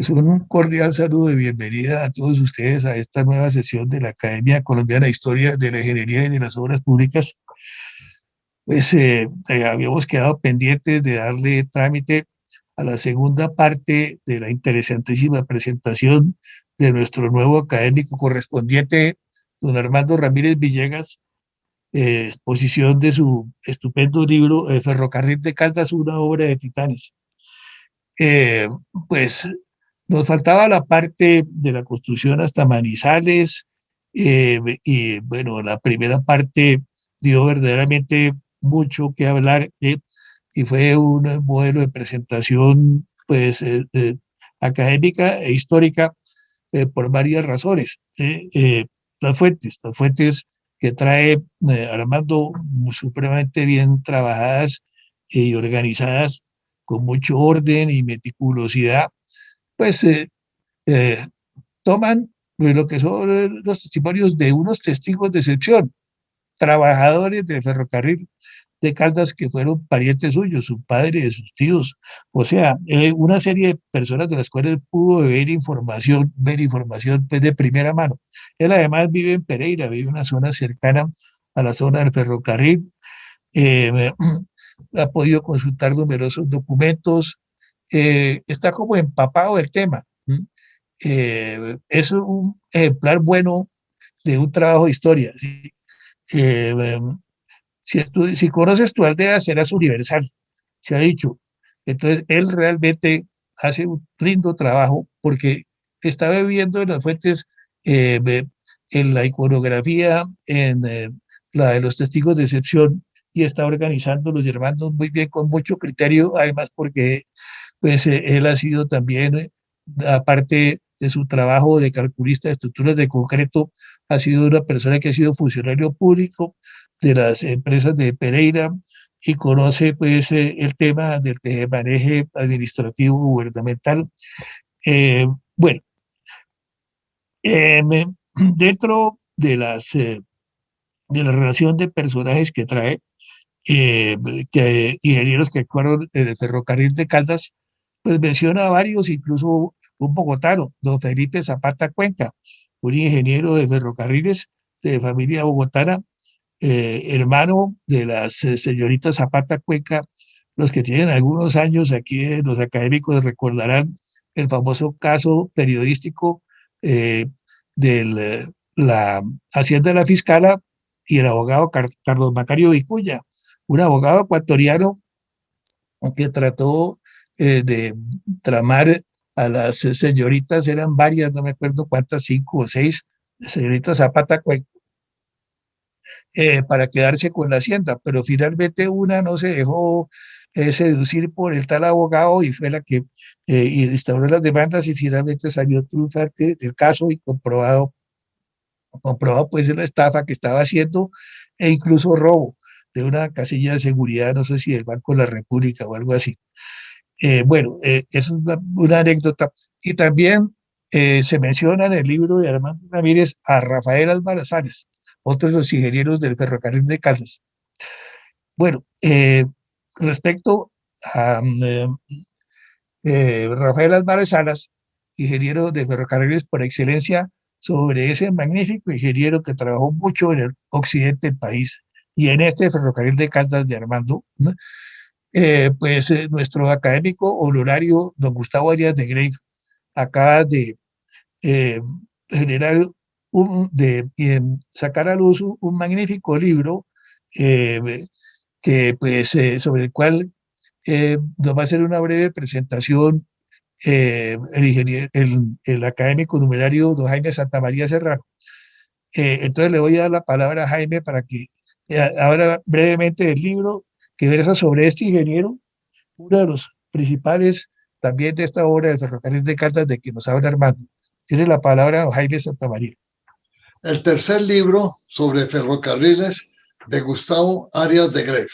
Pues un cordial saludo de bienvenida a todos ustedes a esta nueva sesión de la Academia Colombiana de Historia de la Ingeniería y de las Obras Públicas. Habíamos quedado pendientes de darle trámite a la segunda parte de la interesantísima presentación de nuestro nuevo académico correspondiente, don Armando Ramírez Villegas, exposición de su estupendo libro Ferrocarril de Caldas, una obra de titanes. Eh, pues nos faltaba la parte de la construcción hasta Manizales, y bueno, la primera parte dio verdaderamente mucho que hablar, y fue un modelo de presentación académica e histórica, por varias razones. Las fuentes que trae Armando, supremamente bien trabajadas y organizadas, con mucho orden y meticulosidad, pues eh, toman lo que son los testimonios de unos testigos de excepción, trabajadores del ferrocarril de Caldas que fueron parientes suyos, su padre, sus tíos, o sea, una serie de personas de las cuales pudo ver información pues, de primera mano. Él además vive en Pereira, vive en una zona cercana a la zona del ferrocarril, eh, ha podido consultar numerosos documentos, está como empapado del tema. Es un ejemplar bueno de un trabajo de historia. ¿Sí? Eh, si conoces tu aldea, serás universal, se ha dicho. Entonces, él realmente hace un lindo trabajo porque está bebiendo en las fuentes, en la iconografía, en la de los testigos de excepción, y está organizando los hermanos muy bien, con mucho criterio, además porque pues él ha sido también, aparte de su trabajo de calculista de estructuras de concreto, ha sido una persona que ha sido funcionario público de las empresas de Pereira y conoce pues el tema del manejo administrativo gubernamental. Eh, bueno, dentro de la relación de personajes que trae, ingenieros que actuaron en el ferrocarril de Caldas, pues menciona a varios, incluso un bogotano, don Felipe Zapata Cuenca, un ingeniero de ferrocarriles de familia bogotana, hermano de las señoritas Zapata Cuenca. Los que tienen algunos años aquí, los académicos, recordarán el famoso caso periodístico, eh, de la Hacienda de la Fiscala y el abogado Carlos Macario Vicuña, un abogado ecuatoriano que trató de tramar a las señoritas, eran varias, no me acuerdo cuántas, 5 o 6 señoritas Zapata, para quedarse con la hacienda, pero finalmente una no se dejó seducir por el tal abogado y fue la que instauró las demandas, y finalmente salió triunfante del caso y comprobado pues la estafa que estaba haciendo, e incluso robo de una casilla de seguridad, no sé si del Banco de la República o algo así. Bueno, es una anécdota. Y también se menciona en el libro de Armando Ramírez a Rafael Almarazales, otro de los ingenieros del ferrocarril de Caldas. Bueno, respecto a Rafael Álvarez Salas, ingeniero de ferrocarriles por excelencia, sobre ese magnífico ingeniero que trabajó mucho en el occidente del país y en este ferrocarril de Caldas de Armando, ¿no? Nuestro académico honorario, don Gustavo Arias de Grey, acaba de eh, generar sacar a luz un magnífico libro, eh, sobre el cual nos va a hacer una breve presentación el académico numerario don Jaime Santamaría Serrano. Entonces le voy a dar la palabra a Jaime para que habla brevemente del libro que versa sobre este ingeniero, uno de los principales también de esta obra del ferrocarril de Caldas de que nos habla Armando. Tiene la palabra don Jaime Santamaría. El tercer libro sobre ferrocarriles de Gustavo Arias de Greif.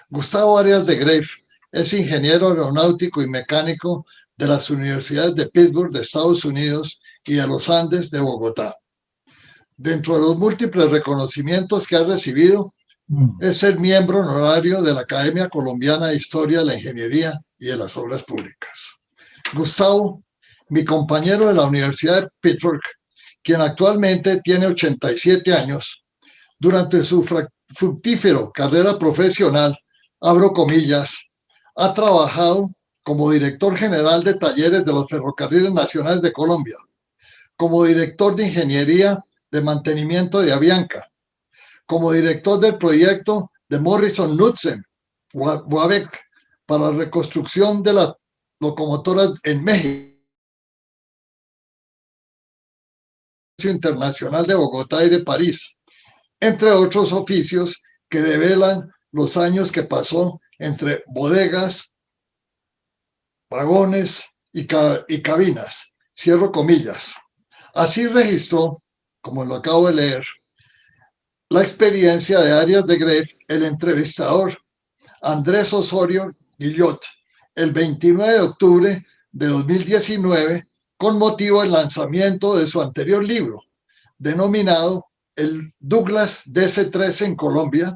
Gustavo Arias de Greif es ingeniero aeronáutico y mecánico de las universidades de Pittsburgh de Estados Unidos y de los Andes de Bogotá. Dentro de los múltiples reconocimientos que ha recibido, es ser miembro honorario de la Academia Colombiana de Historia de la Ingeniería y de las Obras Públicas. Gustavo mi compañero de la Universidad de Pittsburgh, quien actualmente tiene 87 años, durante su fructífero carrera profesional, abro comillas, ha trabajado como director general de talleres de los Ferrocarriles Nacionales de Colombia, como director de ingeniería de mantenimiento de Avianca, como director del proyecto de Morrison Knudsen, Wabeck, para la reconstrucción de las locomotoras en México, Internacional de Bogotá y de París, entre otros oficios que develan los años que pasó entre bodegas, vagones y cabinas. Cierro comillas. Así registró, como lo acabo de leer, la experiencia de Arias de Grave, el entrevistador Andrés Osorio Guillot, el 29 de octubre de 2019, con motivo del lanzamiento de su anterior libro, denominado el Douglas DC-13 en Colombia,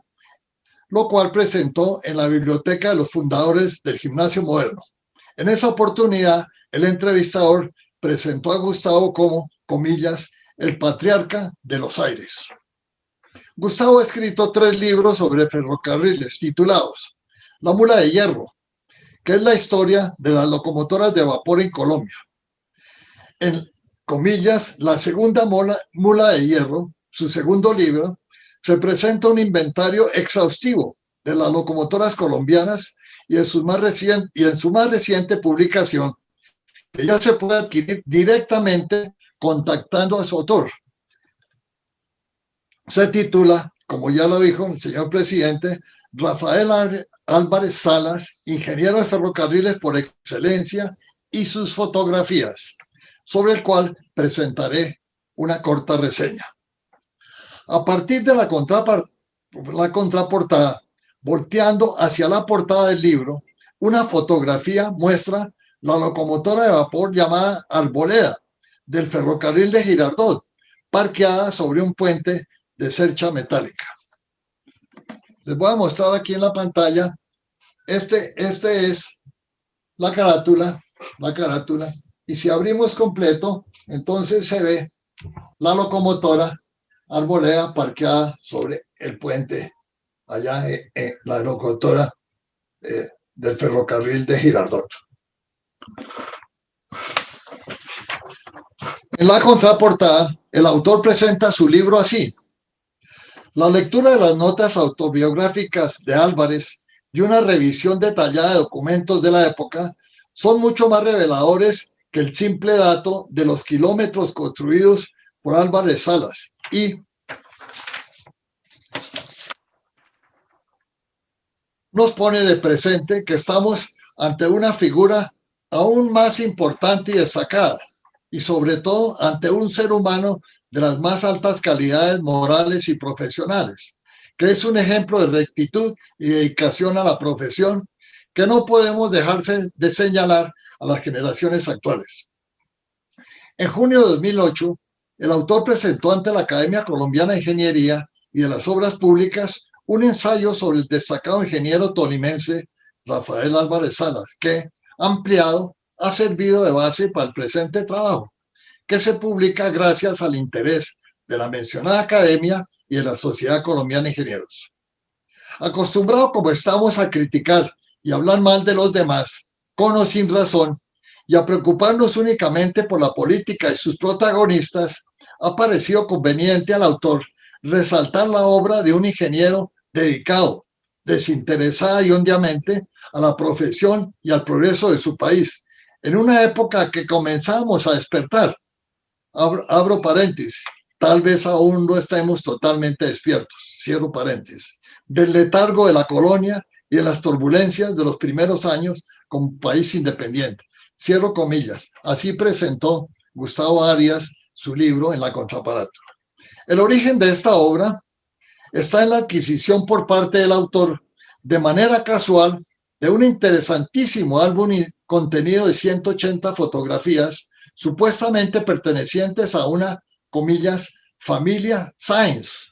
lo cual presentó en la Biblioteca de los Fundadores del Gimnasio Moderno. En esa oportunidad, el entrevistador presentó a Gustavo como, comillas, el patriarca de los aires. Gustavo ha escrito 3 libros sobre ferrocarriles titulados La Mula de Hierro, que es la historia de las locomotoras de vapor en Colombia. En comillas, la segunda mula de hierro, su segundo libro, se presenta un inventario exhaustivo de las locomotoras colombianas y en su más reciente publicación, que ya se puede adquirir directamente contactando a su autor. Se titula, como ya lo dijo el señor presidente, Rafael Álvarez Salas, ingeniero de ferrocarriles por excelencia, y sus fotografías, sobre el cual presentaré una corta reseña. A partir de la contraportada, volteando hacia la portada del libro, una fotografía muestra la locomotora de vapor llamada Arboleda del ferrocarril de Girardot, parqueada sobre un puente de cercha metálica. Les voy a mostrar aquí en la pantalla. Este es la carátula, y si abrimos completo, entonces se ve la locomotora Arboleda parqueada sobre el puente, allá la locomotora del ferrocarril de Girardot. En la contraportada, el autor presenta su libro así: la lectura de las notas autobiográficas de Álvarez y una revisión detallada de documentos de la época son mucho más reveladores que el simple dato de los kilómetros construidos por Álvarez Salas, y nos pone de presente que estamos ante una figura aún más importante y destacada, y sobre todo ante un ser humano de las más altas calidades morales y profesionales, que es un ejemplo de rectitud y dedicación a la profesión que no podemos dejarse de señalar a las generaciones actuales. En junio de 2008, el autor presentó ante la Academia Colombiana de Ingeniería y de las Obras Públicas un ensayo sobre el destacado ingeniero tolimense Rafael Álvarez Salas, que, ampliado, ha servido de base para el presente trabajo, que se publica gracias al interés de la mencionada academia y de la Sociedad Colombiana de Ingenieros. Acostumbrados como estamos a criticar y hablar mal de los demás, con o sin razón, y a preocuparnos únicamente por la política y sus protagonistas, ha parecido conveniente al autor resaltar la obra de un ingeniero dedicado, desinteresada y hondamente a la profesión y al progreso de su país, en una época que comenzamos a despertar. Abro paréntesis, tal vez aún no estemos totalmente despiertos, cierro paréntesis, del letargo de la colonia y de las turbulencias de los primeros años como país independiente. Cierro comillas. Así presentó Gustavo Arias su libro en la contraparato. El origen de esta obra está en la adquisición por parte del autor, de manera casual, de un interesantísimo álbum contenido de 180 fotografías, supuestamente pertenecientes a una, comillas, familia Sáenz.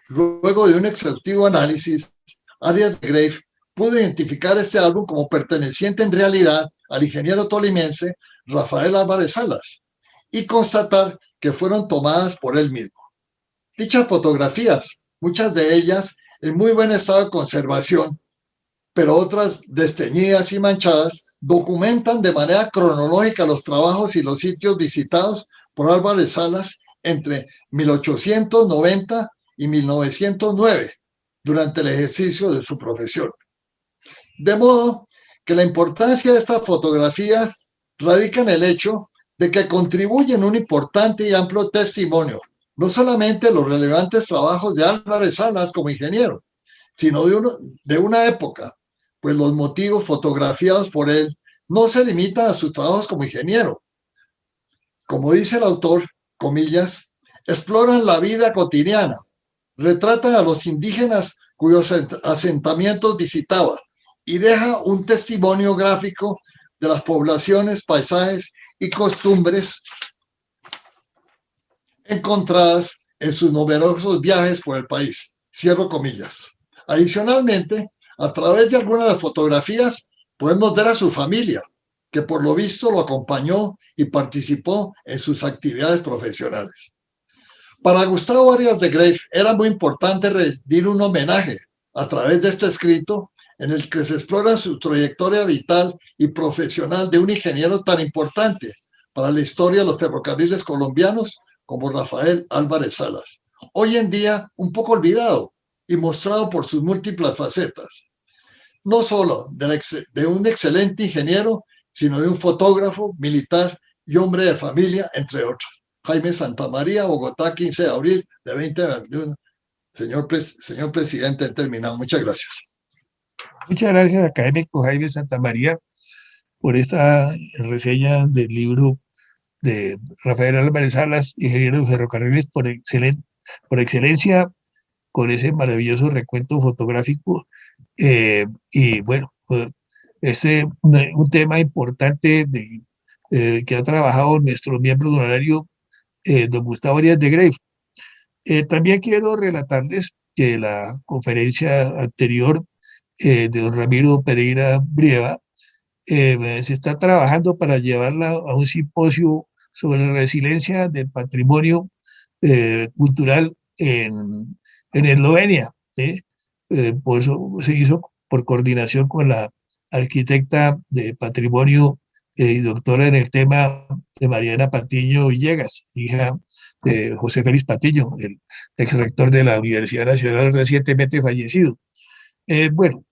Luego de un exhaustivo análisis, Arias de Grave pudo identificar este álbum como perteneciente en realidad al ingeniero tolimense Rafael Álvarez Salas, y constatar que fueron tomadas por él mismo. Dichas fotografías, muchas de ellas en muy buen estado de conservación, pero otras desteñidas y manchadas, documentan de manera cronológica los trabajos y los sitios visitados por Álvarez Salas entre 1890 y 1909, durante el ejercicio de su profesión. De modo que la importancia de estas fotografías radica en el hecho de que contribuyen un importante y amplio testimonio, no solamente de los relevantes trabajos de Álvarez Salas como ingeniero, sino de una época, pues los motivos fotografiados por él no se limitan a sus trabajos como ingeniero. Como dice el autor, comillas, exploran la vida cotidiana, retratan a los indígenas cuyos asentamientos visitaba y deja un testimonio gráfico de las poblaciones, paisajes y costumbres encontradas en sus numerosos viajes por el país. Cierro comillas. Adicionalmente, a través de algunas de las fotografías podemos ver a su familia, que por lo visto lo acompañó y participó en sus actividades profesionales. Para Gustavo Arias de Greiff era muy importante rendir un homenaje a través de este escrito en el que se explora su trayectoria vital y profesional de un ingeniero tan importante para la historia de los ferrocarriles colombianos como Rafael Álvarez Salas, hoy en día un poco olvidado y mostrado por sus múltiples facetas, no solo de un excelente ingeniero, sino de un fotógrafo, militar y hombre de familia, entre otros. Jaime Santamaría, Bogotá, 15 de abril de 2021. Señor presidente, he terminado. Muchas gracias. Muchas gracias, académico Jaime Santamaría, por esta reseña del libro de Rafael Álvarez Salas, ingeniero de ferrocarriles por excelencia, con ese maravilloso recuento fotográfico. Y bueno, un tema importante que ha trabajado nuestro miembro honorario, don Gustavo Arias de Greiff. También quiero relatarles que la conferencia anterior de don Ramiro Pereira Brieva se está trabajando para llevarla a un simposio sobre la resiliencia del patrimonio cultural en Eslovenia. ¿Sí? Por eso se hizo por coordinación con la arquitecta de patrimonio y doctora en el tema de Mariana Patiño Villegas, hija de José Félix Patiño, el ex rector de la Universidad Nacional recientemente fallecido. Bueno,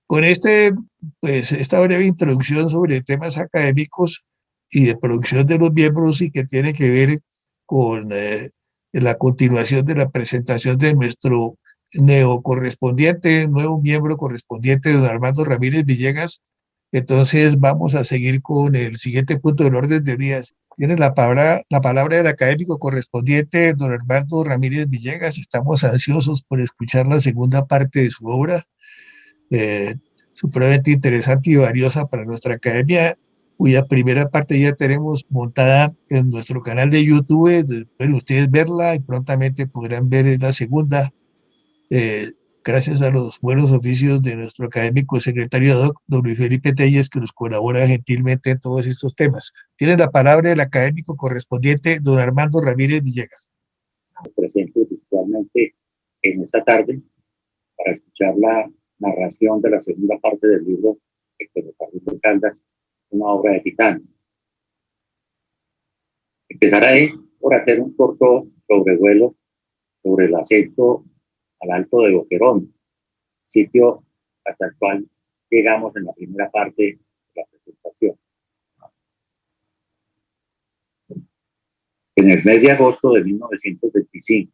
con esta breve introducción sobre temas académicos y de producción de los miembros y que tiene que ver con la continuación de la presentación de nuestro nuevo miembro correspondiente, don Armando Ramírez Villegas. Entonces vamos a seguir con el siguiente punto del orden del día. Tiene la palabra del académico correspondiente, don Armando Ramírez Villegas. Estamos ansiosos por escuchar la segunda parte de su obra. Supremamente interesante y valiosa para nuestra academia, cuya primera parte ya tenemos montada en nuestro canal de YouTube. Pueden ustedes verla y prontamente podrán ver la segunda, gracias a los buenos oficios de nuestro académico secretario doc, don Luis Felipe Telles, que nos colabora gentilmente en todos estos temas. Tiene la palabra el académico correspondiente, don Armando Ramírez Villegas. Presente virtualmente en esta tarde para escuchar la narración de la segunda parte del libro El ferrocarril de Caldas, una obra de titanes. Empezaré por hacer un corto sobrevuelo sobre el ascenso al Alto de Boquerón, sitio hasta el cual llegamos en la primera parte de la presentación. En el mes de agosto de 1925,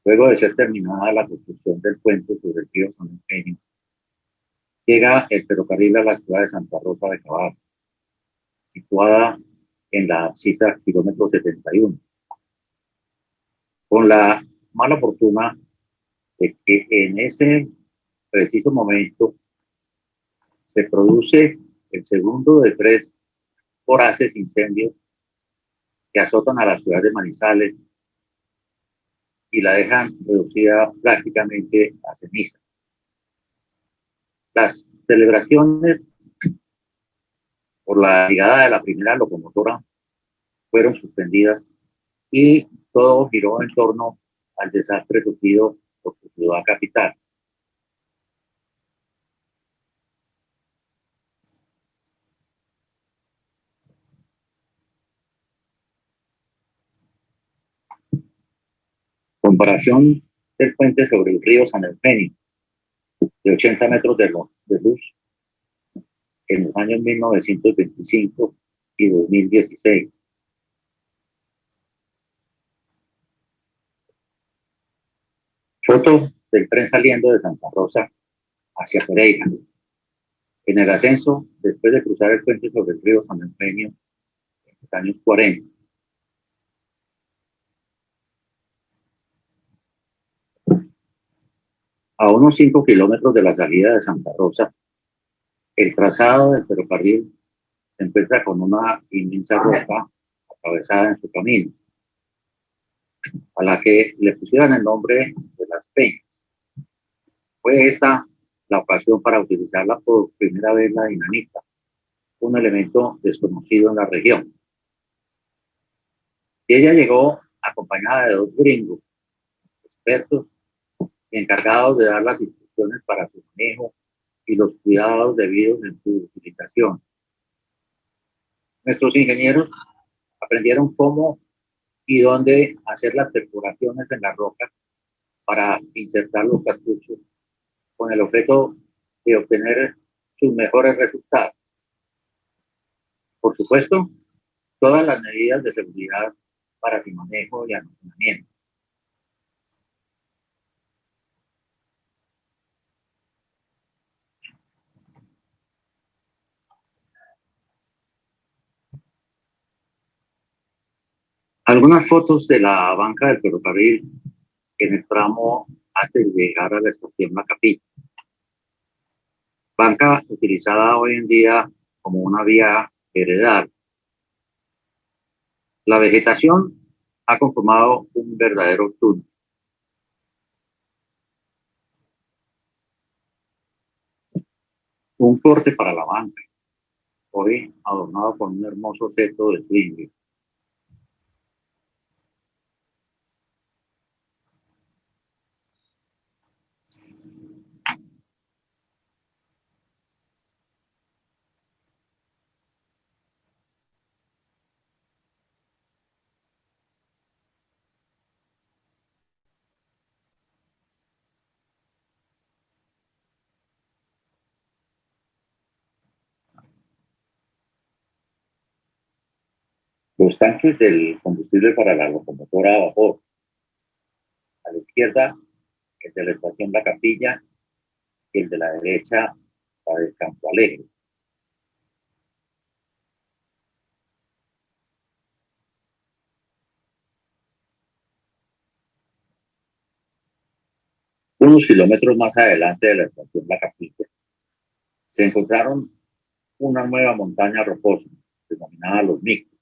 luego de ser terminada la construcción del puente sobre el río San Eugenio, llega el ferrocarril a la ciudad de Santa Rosa de Caballo, situada en la abscisa kilómetro 71, con la mala fortuna de que en ese preciso momento se produce el segundo de 3 voraces incendios que azotan a la ciudad de Manizales y la dejan reducida prácticamente a ceniza. Las celebraciones por la llegada de la primera locomotora fueron suspendidas y todo giró en torno al desastre sufrido por su ciudad capital. Comparación del puente sobre el río San Eugenio, de 80 metros de luz en los años 1925 y 2016. Foto del tren saliendo de Santa Rosa hacia Pereira. En el ascenso, después de cruzar el puente sobre el río San Eugenio en los años 40. A unos 5 kilómetros de la salida de Santa Rosa, el trazado del ferrocarril se encuentra con una inmensa roca atravesada en su camino, a la que le pusieron el nombre de Las Peñas. Fue esta la ocasión para utilizarla por primera vez la dinamita, un elemento desconocido en la región. Y ella llegó acompañada de 2 gringos, expertos y encargados de dar las instrucciones para su manejo y los cuidados debidos en su utilización. Nuestros ingenieros aprendieron cómo y dónde hacer las perforaciones en la roca para insertar los cartuchos con el objeto de obtener sus mejores resultados. Por supuesto, todas las medidas de seguridad para su manejo y almacenamiento. Algunas fotos de la banca del ferrocarril en el tramo antes de llegar a la estación La Capilla. Banca utilizada hoy en día como una vía heredada. La vegetación ha conformado un verdadero túnel. Un corte para la banca, hoy adornado con un hermoso seto de swing. Los tanques del combustible para la locomotora a vapor. A la izquierda, el de la estación La Capilla, y el de la derecha, la del Campo Alegre. Unos kilómetros más adelante de la estación La Capilla, se encontraron una nueva montaña rocosa, denominada Los Micos.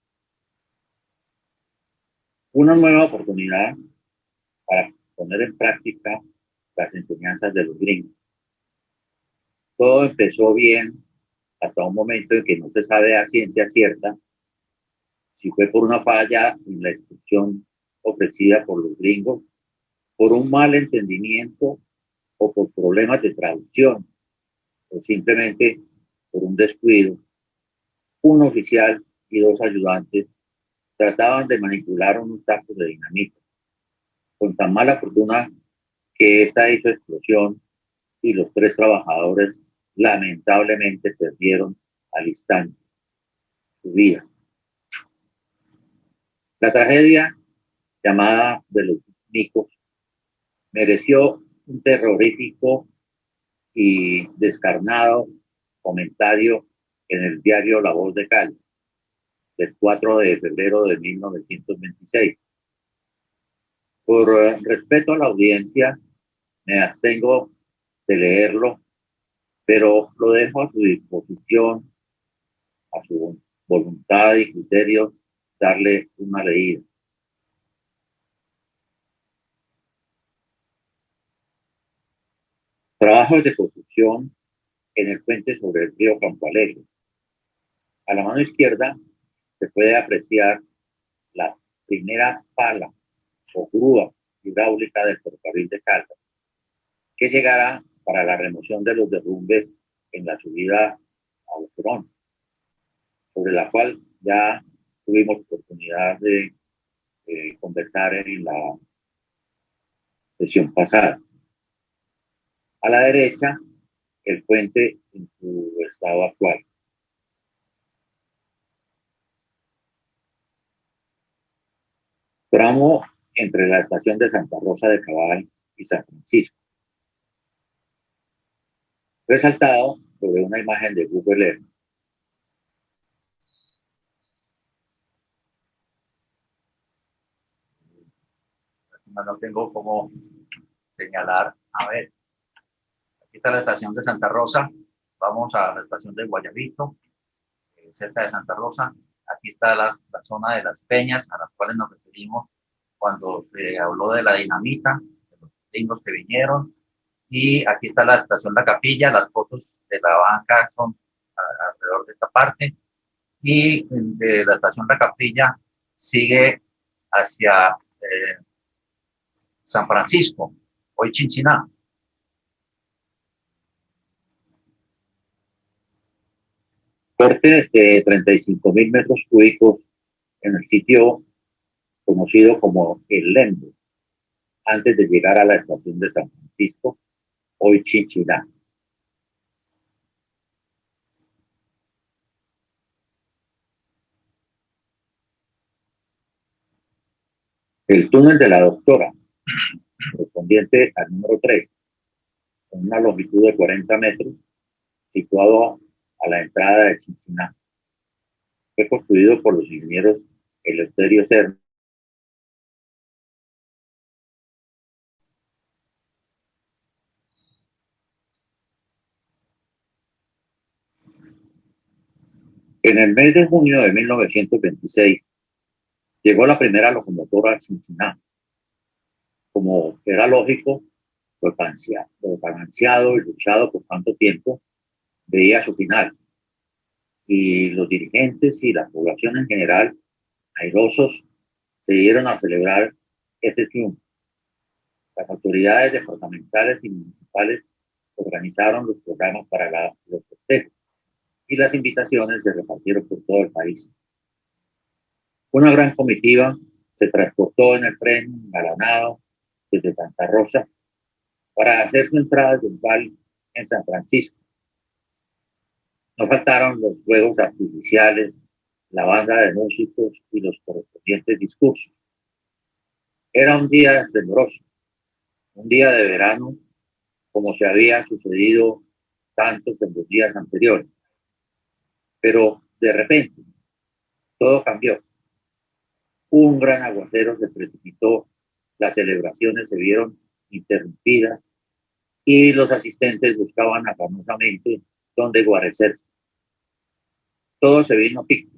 Una nueva oportunidad para poner en práctica las enseñanzas de los gringos. Todo empezó bien hasta un momento en que no se sabe a ciencia cierta si fue por una falla en la instrucción ofrecida por los gringos, por un mal entendimiento o por problemas de traducción, o simplemente por un descuido. Un oficial y 2 ayudantes trataban de manipular unos tacos de dinamita, con tan mala fortuna que esta hizo explosión y los 3 trabajadores lamentablemente perdieron al instante su vida. La tragedia, llamada de los Micos, mereció un terrorífico y descarnado comentario en el diario La Voz de Cali, del 4 de febrero de 1926. Por respeto a la audiencia, me abstengo de leerlo, pero lo dejo a su disposición, a su voluntad y criterio, darle una leída. Trabajos de construcción en el puente sobre el río Campo Alegre. A la mano izquierda se puede apreciar la primera pala o grúa hidráulica del ferrocarril de Caldas, que llegará para la remoción de los derrumbes en la subida a Boquerón, sobre la cual ya tuvimos oportunidad de conversar en la sesión pasada. A la derecha, el puente en su estado actual. Tramo entre la estación de Santa Rosa de Cabal y San Francisco, resaltado sobre una imagen de Google Earth. No tengo cómo señalar. A ver, aquí está la estación de Santa Rosa. Vamos a la estación de Guayabito, cerca de Santa Rosa. Aquí está la zona de las peñas a las cuales nos referimos cuando se habló de la dinamita, de los gringos que vinieron. Y aquí está la estación La Capilla. Las fotos de la banca son alrededor de esta parte. Y de la estación La Capilla sigue hacia San Francisco, hoy Chinchiná. Corte de 35.000 metros cúbicos en el sitio conocido como El Lembo, antes de llegar a la estación de San Francisco, hoy Chinchiná. El túnel de la Doctora, correspondiente al número 3, con una longitud de 40 metros, situado a la entrada de Chinchiná. Fue construido por los ingenieros Eleuterio Serna. En el mes de junio de 1926 llegó la primera locomotora a Chinchiná. Como era lógico, lo balanceado y luchado por tanto tiempo veía su final. Y los dirigentes y la población en general, airosos, se dieron a celebrar este triunfo. Las autoridades departamentales y municipales organizaron los programas para los festejos y las invitaciones se repartieron por todo el país. Una gran comitiva se transportó en el tren engalanado desde Santa Rosa para hacer su entrada triunfal en San Francisco. No faltaron los fuegos artificiales, la banda de músicos y los correspondientes discursos. Era un día esplendoroso, un día de verano, como se había sucedido tantos en los días anteriores. Pero de repente, todo cambió. Un gran aguacero se precipitó, las celebraciones se vieron interrumpidas y los asistentes buscaban afanosamente dónde guarecerse. Todo se vino a pico.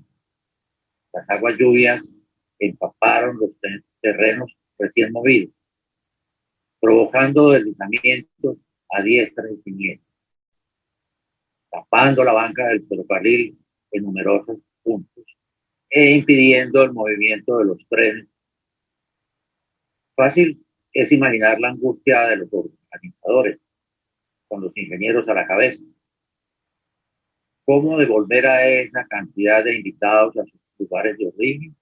Las aguas lluvias empaparon los terrenos recién movidos, provocando deslizamientos a diestra y siniestra, tapando la banca del ferrocarril en numerosos puntos e impidiendo el movimiento de los trenes. Fácil es imaginar la angustia de los organizadores, con los ingenieros a la cabeza. ¿Cómo devolver a esa cantidad de invitados a sus lugares de origen?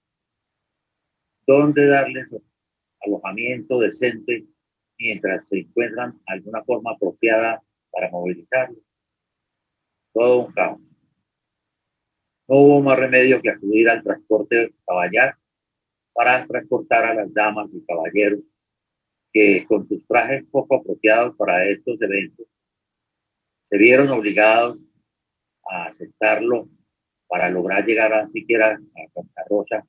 ¿Dónde darles alojamiento decente mientras se encuentran alguna forma apropiada para movilizarlos? Todo un caos. No hubo más remedio que acudir al transporte caballar para transportar a las damas y caballeros que, con sus trajes poco apropiados para estos eventos, se vieron obligados a aceptarlo para lograr llegar a siquiera a Santa Rosa,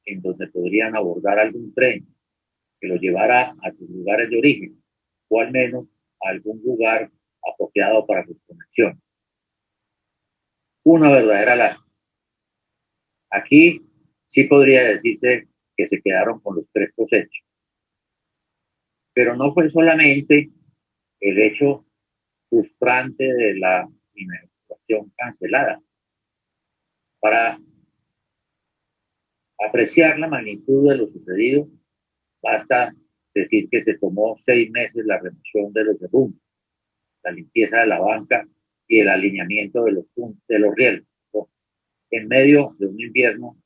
en donde podrían abordar algún tren que los llevara a sus lugares de origen, o al menos a algún lugar apropiado para sus conexiones. Una verdadera lástima. Aquí sí podría decirse que se quedaron con los tres cosechos. Pero no fue solamente el hecho frustrante de la inauguración cancelada. Para apreciar la magnitud de lo sucedido, basta decir que se tomó 6 meses la remoción de los derrumbes, la limpieza de la banca y el alineamiento de los rieles, ¿no? En medio de un invierno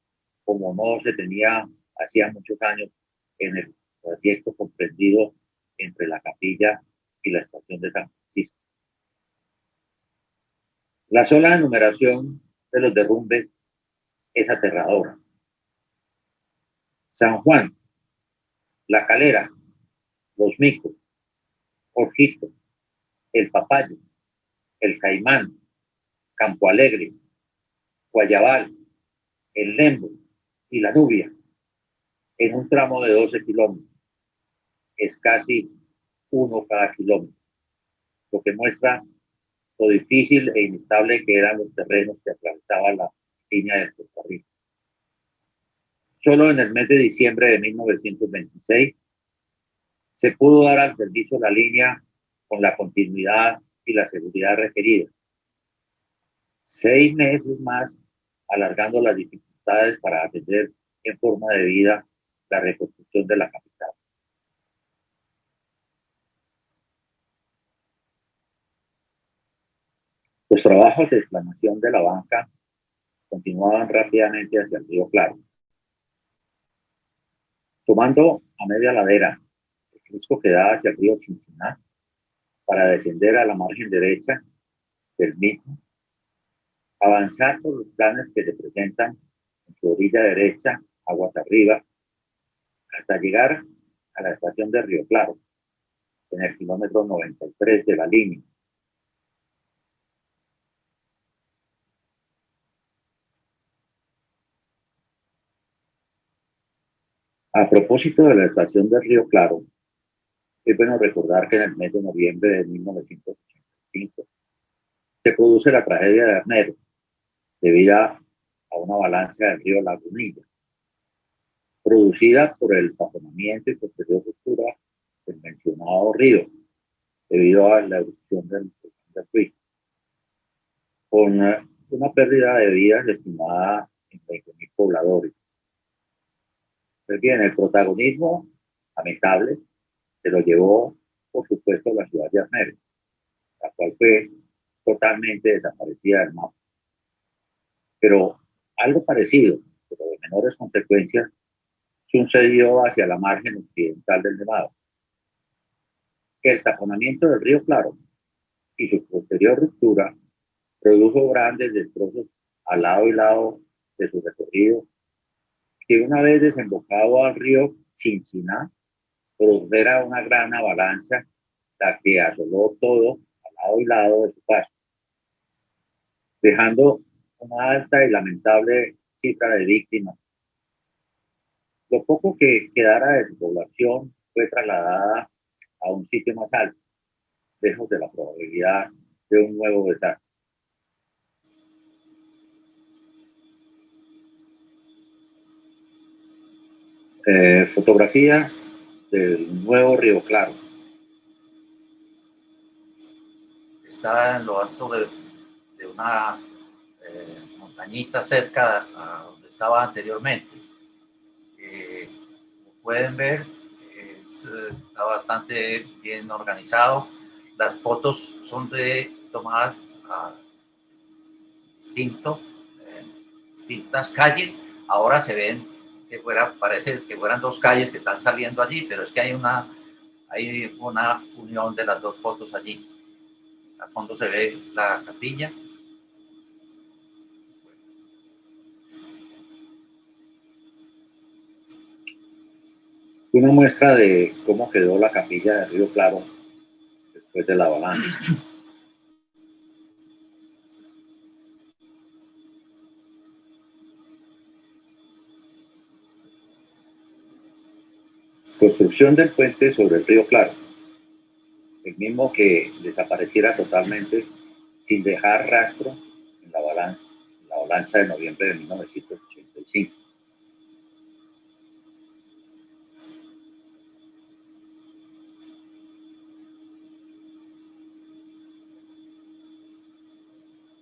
como no se tenía hacía muchos años en el proyecto comprendido entre la capilla y la estación de San Francisco. La sola enumeración de los derrumbes es aterradora. San Juan, La Calera, Los Micos, Jorgito, El Papayo, El Caimán, Campo Alegre, Guayabal, El Lembo y La Nubia, en un tramo de 12 kilómetros. Es casi uno cada kilómetro, lo que muestra lo difícil e inestable que eran los terrenos que atravesaban la línea de Costa Rica. Solo en el mes de diciembre de 1926 se pudo dar al servicio la línea con la continuidad y la seguridad requerida. 6 meses más alargando las dificultades para atender en forma de vida la reconstrucción de la capital. Los trabajos de explanación de la banca continuaban rápidamente hacia el río Claro. Tomando a media ladera el risco que da hacia el río Chinchiná para descender a la margen derecha del mismo, avanzar por los planes que se presentan en su orilla derecha, aguas arriba, hasta llegar a la estación de Río Claro, en el kilómetro 93 de la línea. A propósito de la estación de Río Claro, es bueno recordar que en el mes de noviembre de 1985 se produce la tragedia de Arnero, debido a una avalancha del río Lagunilla, producida por el taponamiento y posterior ruptura del mencionado río, debido a la erupción del río, con una pérdida de vidas estimada en 20.000 pobladores. Pues bien, el protagonismo lamentable se lo llevó, por supuesto, la ciudad de Arnero, la cual fue totalmente desaparecida del mapa. Pero algo parecido, pero de menores consecuencias, sucedió hacia la margen occidental del Nevado. Que el taponamiento del río Claro y su posterior ruptura produjo grandes destrozos al lado y lado de su recorrido, que una vez desembocado al río Chinchiná, produjera una gran avalancha, la que asoló todo al lado y lado de su paso, dejando una alta y lamentable cifra de víctimas. Lo poco que quedara de su población fue trasladada a un sitio más alto, lejos de la probabilidad de un nuevo desastre. Fotografía del nuevo Río Claro. Está en lo alto de una montañita cerca a donde estaba anteriormente. Como pueden ver, está bastante bien organizado. Las fotos son tomadas a distintas calles. Ahora se ven que parece que fueran dos calles que están saliendo allí, pero es que hay una unión de las dos fotos allí. Al fondo se ve la capilla. Una muestra de cómo quedó la capilla de Río Claro después de la avalancha. Construcción del puente sobre el Río Claro, el mismo que desapareciera totalmente sin dejar rastro en la avalancha de noviembre de 1985.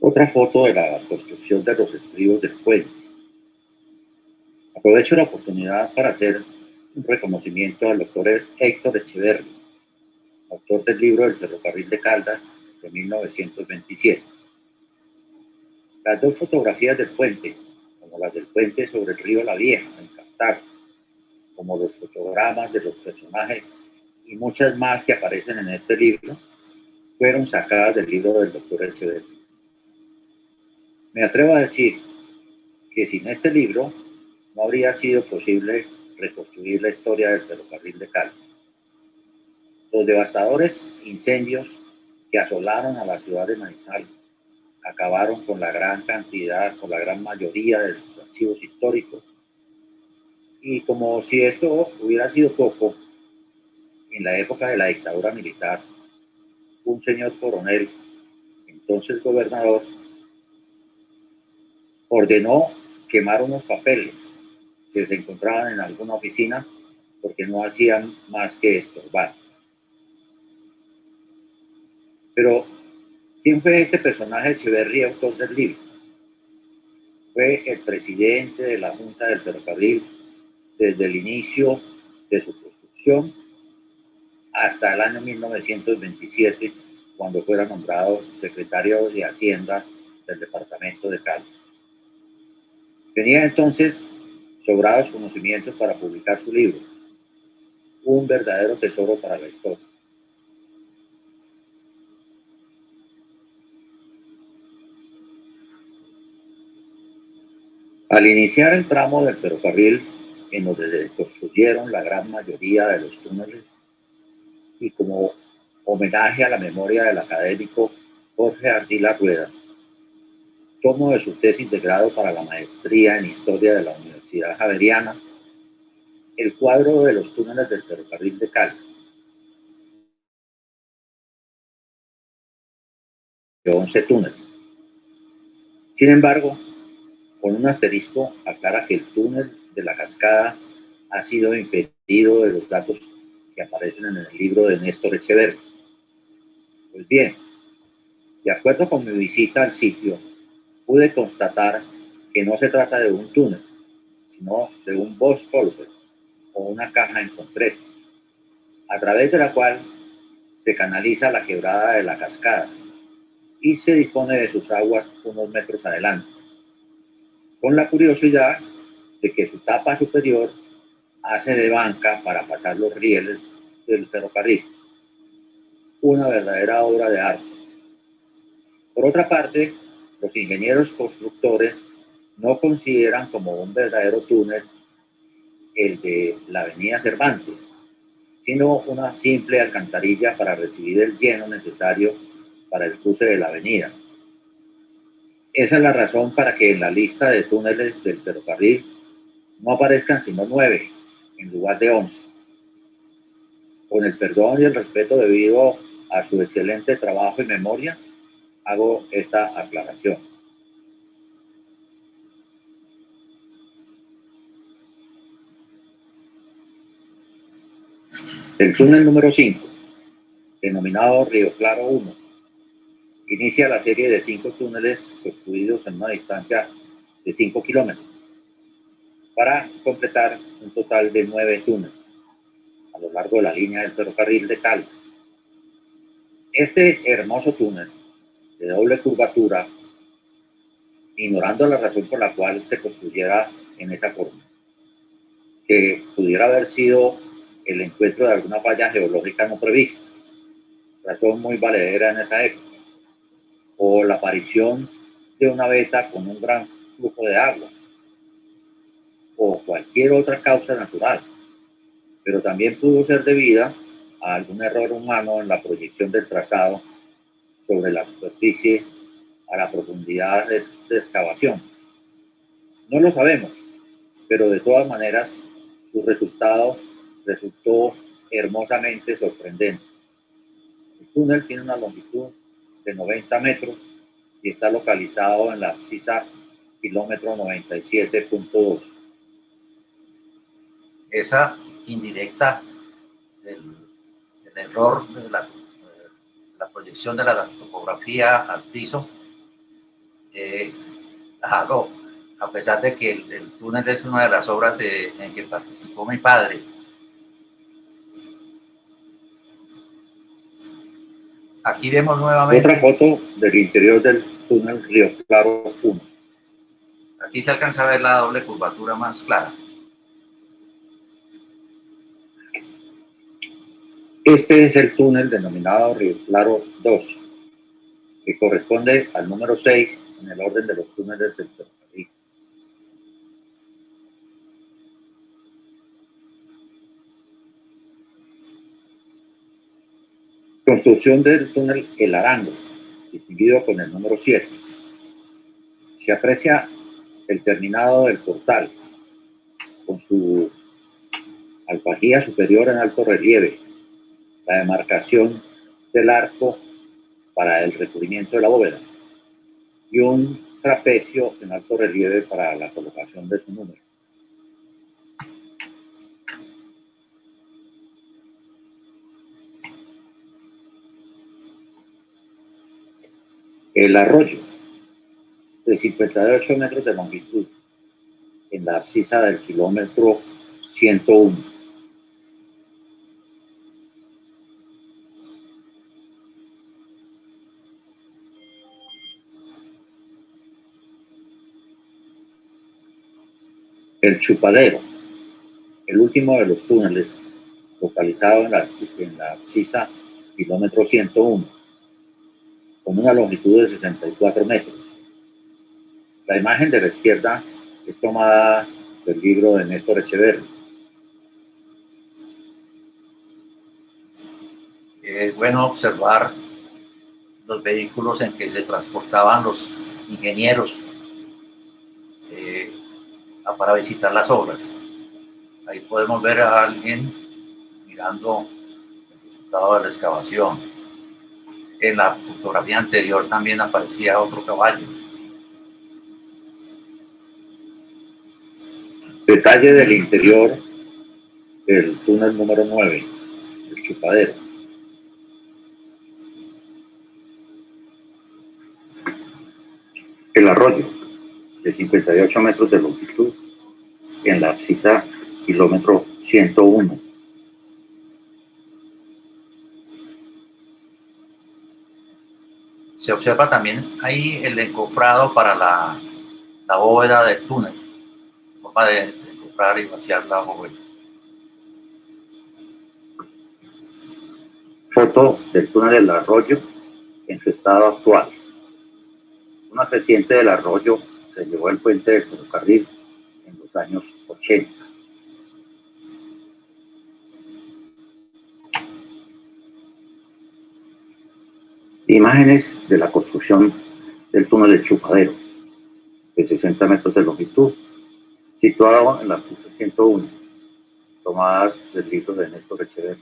Otra foto de la construcción de los estribos del puente. Aprovecho la oportunidad para hacer un reconocimiento al doctor Héctor Echeverri, autor del libro El ferrocarril de Caldas de 1927. Las dos fotografías del puente, como las del puente sobre el río La Vieja, en Cartago, como los fotogramas de los personajes y muchas más que aparecen en este libro, fueron sacadas del libro del doctor Echeverri. Me atrevo a decir que sin este libro no habría sido posible reconstruir la historia del ferrocarril de Caldas. Los devastadores incendios que asolaron a la ciudad de Manizales acabaron con la gran mayoría de sus archivos históricos. Y como si esto hubiera sido poco, en la época de la dictadura militar, un señor coronel, entonces gobernador, ordenó quemar unos papeles que se encontraban en alguna oficina porque no hacían más que estorbar. Pero, ¿quién fue este personaje Echeverri, autor del libro? Fue el presidente de la Junta del Ferrocarril desde el inicio de su construcción hasta el año 1927, cuando fuera nombrado secretario de Hacienda del departamento de Caldas. Tenía entonces sobrados conocimientos para publicar su libro, un verdadero tesoro para la historia. Al iniciar el tramo del ferrocarril, en donde se construyeron la gran mayoría de los túneles, y como homenaje a la memoria del académico Jorge Ardila Rueda, tomo de su tesis de grado para la maestría en Historia de la Universidad Javeriana el cuadro de los túneles del ferrocarril de Caldas, de 11 túneles. Sin embargo, con un asterisco aclara que el túnel de la Cascada ha sido impedido de los datos que aparecen en el libro de Néstor Echeverri. Pues bien, de acuerdo con mi visita al sitio, pude constatar que no se trata de un túnel, sino de un box culvert o una caja en concreto, a través de la cual se canaliza la quebrada de la Cascada y se dispone de sus aguas unos metros adelante, con la curiosidad de que su tapa superior hace de banca para pasar los rieles del ferrocarril. Una verdadera obra de arte. Por otra parte, los ingenieros constructores no consideran como un verdadero túnel el de la avenida Cervantes, sino una simple alcantarilla para recibir el lleno necesario para el cruce de la avenida. Esa es la razón para que en la lista de túneles del ferrocarril no aparezcan sino 9 en lugar de 11. Con el perdón y el respeto debido a su excelente trabajo y memoria, hago esta aclaración. El túnel número 5, denominado Río Claro 1, inicia la serie de 5 túneles construidos en una distancia de 5 kilómetros, para completar un total de 9 túneles a lo largo de la línea del ferrocarril de Caldas. Este hermoso túnel de doble curvatura, ignorando la razón por la cual se construyera en esa forma, que pudiera haber sido el encuentro de alguna falla geológica no prevista, razón muy valedera en esa época, o la aparición de una veta con un gran flujo de agua, o cualquier otra causa natural, pero también pudo ser debida a algún error humano en la proyección del trazado sobre la superficie a la profundidad de excavación. No lo sabemos, pero de todas maneras su resultado resultó hermosamente sorprendente. El túnel tiene una longitud de 90 metros y está localizado en la abscisa kilómetro 97.2. Esa indirecta del error de la proyección de la topografía al piso Claro, a pesar de que el túnel es una de las obras en que participó mi padre. Aquí vemos nuevamente. Otra foto del interior del túnel Río Claro 1. Aquí se alcanza a ver la doble curvatura más clara. Este es el túnel denominado Río Claro 2, que corresponde al número 6 en el orden de los túneles del ferrocarril. Construcción del túnel El Arango, distinguido con el número 7. Se aprecia el terminado del portal, con su alfajía superior en alto relieve, la demarcación del arco para el recubrimiento de la bóveda y un trapecio en alto relieve para la colocación de su número. El arroyo, de 58 metros de longitud, en la abscisa del kilómetro 101. El Chupadero, el último de los túneles, localizado en la abscisa kilómetro 101, con una longitud de 64 metros. La imagen de la izquierda es tomada del libro de Néstor Echeverri. Es bueno observar los vehículos en que se transportaban los ingenieros para visitar las obras. Ahí podemos ver a alguien mirando el resultado de la excavación. En la fotografía anterior también aparecía otro caballo. Detalle del interior del túnel número 9, el Chupadero. El arroyo, de 58 metros de longitud, en la abscisa kilómetro 101. Se observa también ahí el encofrado para la bóveda del túnel, forma de encofrar y vaciar la bóveda. Foto del túnel del arroyo en su estado actual. Una creciente del arroyo se llevó el puente del ferrocarril en los años 80. Imágenes de la construcción del túnel del Chupadero, de 60 metros de longitud, situado en la pista 101, tomadas del libro de Néstor Echeverri.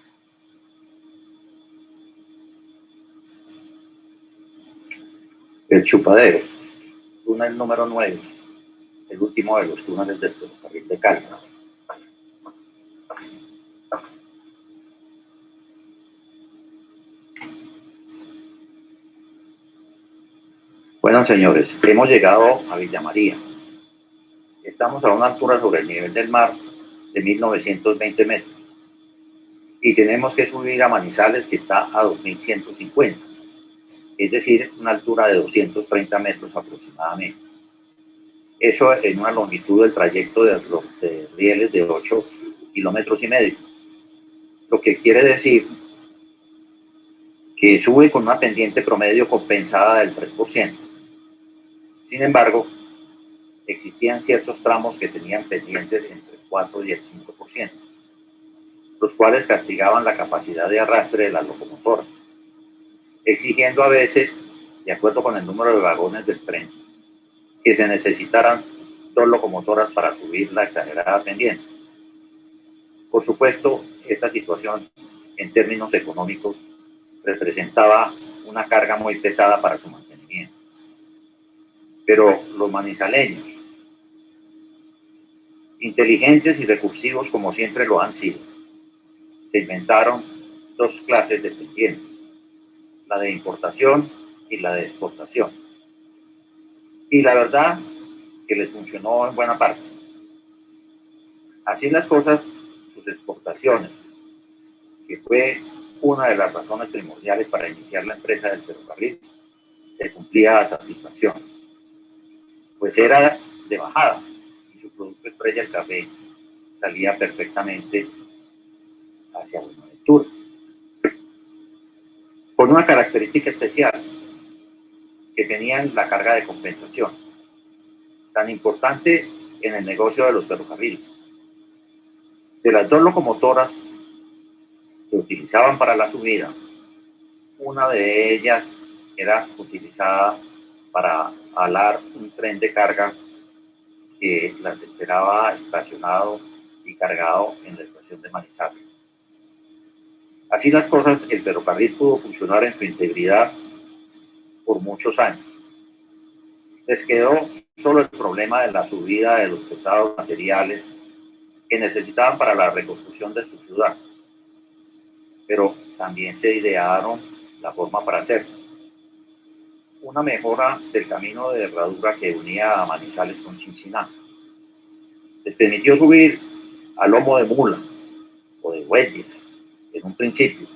El Chupadero, túnel número 9, el último de los túneles del ferrocarril de Cali. Bueno, señores, hemos llegado a Villa María. Estamos a una altura sobre el nivel del mar de 1920 metros y tenemos que subir a Manizales, que está a 2150, es decir, una altura de 230 metros aproximadamente. Eso en una longitud del trayecto de rieles de 8 kilómetros y medio, lo que quiere decir que sube con una pendiente promedio compensada del 3%. Sin embargo, existían ciertos tramos que tenían pendientes entre el 4 y el 5%, los cuales castigaban la capacidad de arrastre de las locomotoras, exigiendo a veces, de acuerdo con el número de vagones del tren, que se necesitaran 2 locomotoras para subir la exagerada pendiente. Por supuesto, esta situación, en términos económicos, representaba una carga muy pesada para su mantenimiento. Pero los manizaleños, inteligentes y recursivos como siempre lo han sido, se inventaron 2 clases de pendientes, la de importación y la de exportación. y la verdad que les funcionó en buena parte. Así las cosas, sus exportaciones, que fue una de las razones primordiales para iniciar la empresa del ferrocarril, se cumplía a satisfacción, pues era de bajada y su producto estrella, el café, salía perfectamente hacia Buenaventura, con una característica especial, que tenían la carga de compensación, tan importante en el negocio de los ferrocarriles. De las dos locomotoras que utilizaban para la subida, una de ellas era utilizada para alar un tren de carga que las esperaba estacionado y cargado en la estación de Manizales. Así las cosas, el ferrocarril pudo funcionar en su integridad por muchos años. Les quedó solo el problema de la subida de los pesados materiales que necesitaban para la reconstrucción de su ciudad, pero también se idearon la forma para hacerlo. Una mejora del camino de herradura que unía a Manizales con Chinchiná. Les permitió subir a lomo de mula o de bueyes en un principio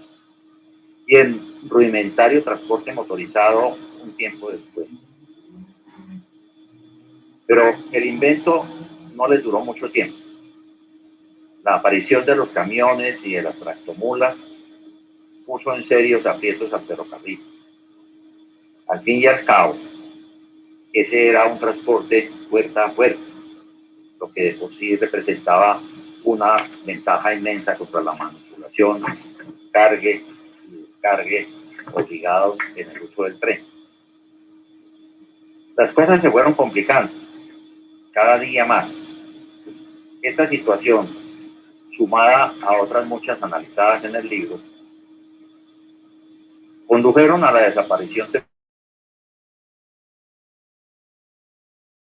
y en rudimentario transporte motorizado un tiempo después. Pero el invento no les duró mucho tiempo. La aparición de los camiones y de las tractomulas puso en serios aprietos al ferrocarril. Al fin y al cabo, ese era un transporte puerta a puerta, lo que de por sí representaba una ventaja inmensa contra la manipulación, cargue y descargue obligados en el uso del tren. Las cosas se fueron complicando cada día más. Esta situación, sumada a otras muchas analizadas en el libro, condujeron a la desaparición de...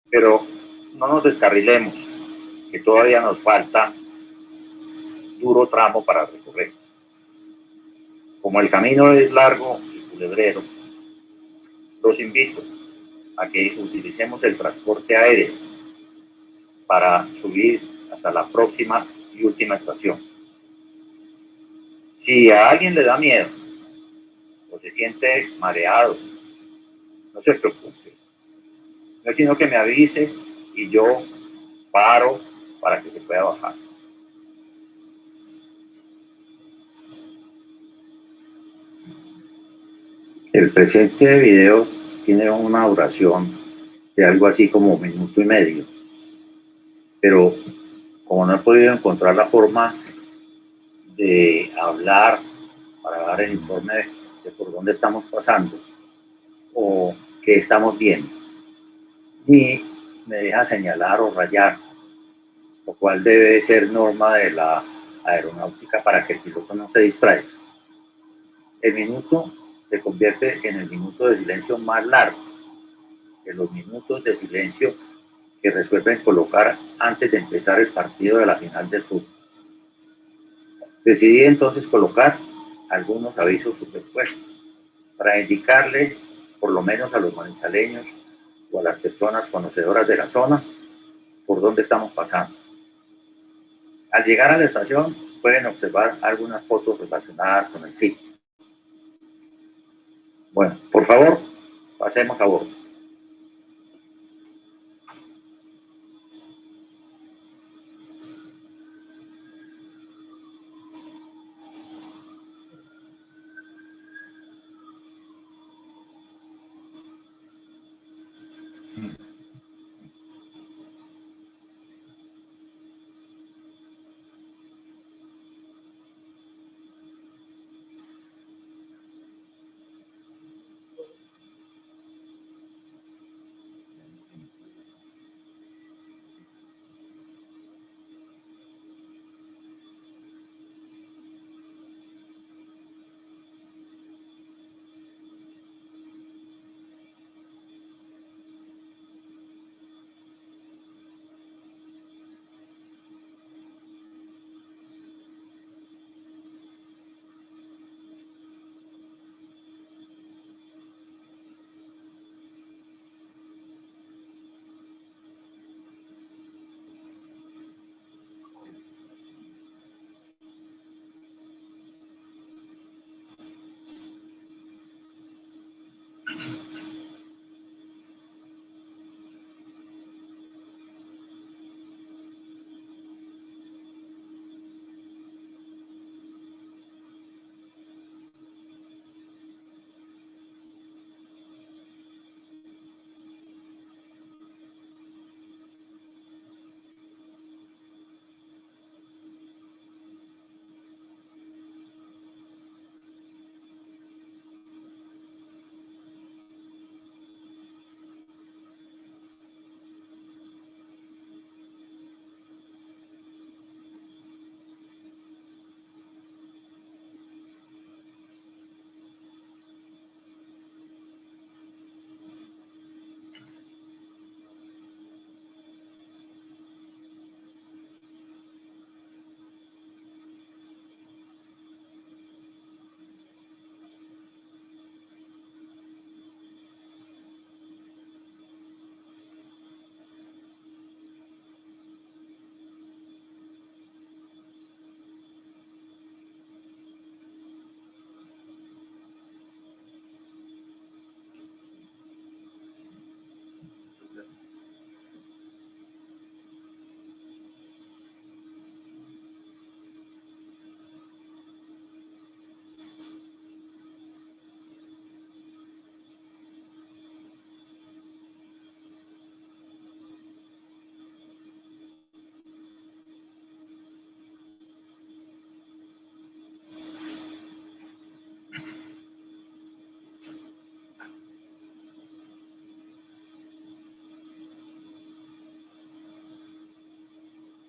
Pero no nos descarrilemos, que todavía nos falta duro tramo para recorrer. Como el camino es largo y culebrero, los invito a que utilicemos el transporte aéreo para subir hasta la próxima y última estación. Si a alguien le da miedo o se siente mareado, no se preocupe. No es sino que me avise y yo paro para que se pueda bajar. El presente video tiene una duración de algo así como 1 minuto y medio, pero como no he podido encontrar la forma de hablar para dar el informe de por dónde estamos pasando o qué estamos viendo, ni me deja señalar o rayar, lo cual debe ser norma de la aeronáutica para que el piloto no se distraiga. El minuto se convierte en el minuto de silencio más largo de los minutos de silencio que resuelven colocar antes de empezar el partido de la final del fútbol. Decidí entonces colocar algunos avisos superpuestos para indicarle, por lo menos a los manizaleños o a las personas conocedoras de la zona, por dónde estamos pasando. Al llegar a la estación pueden observar algunas fotos relacionadas con el sitio. Bueno, por favor, pasemos a bordo.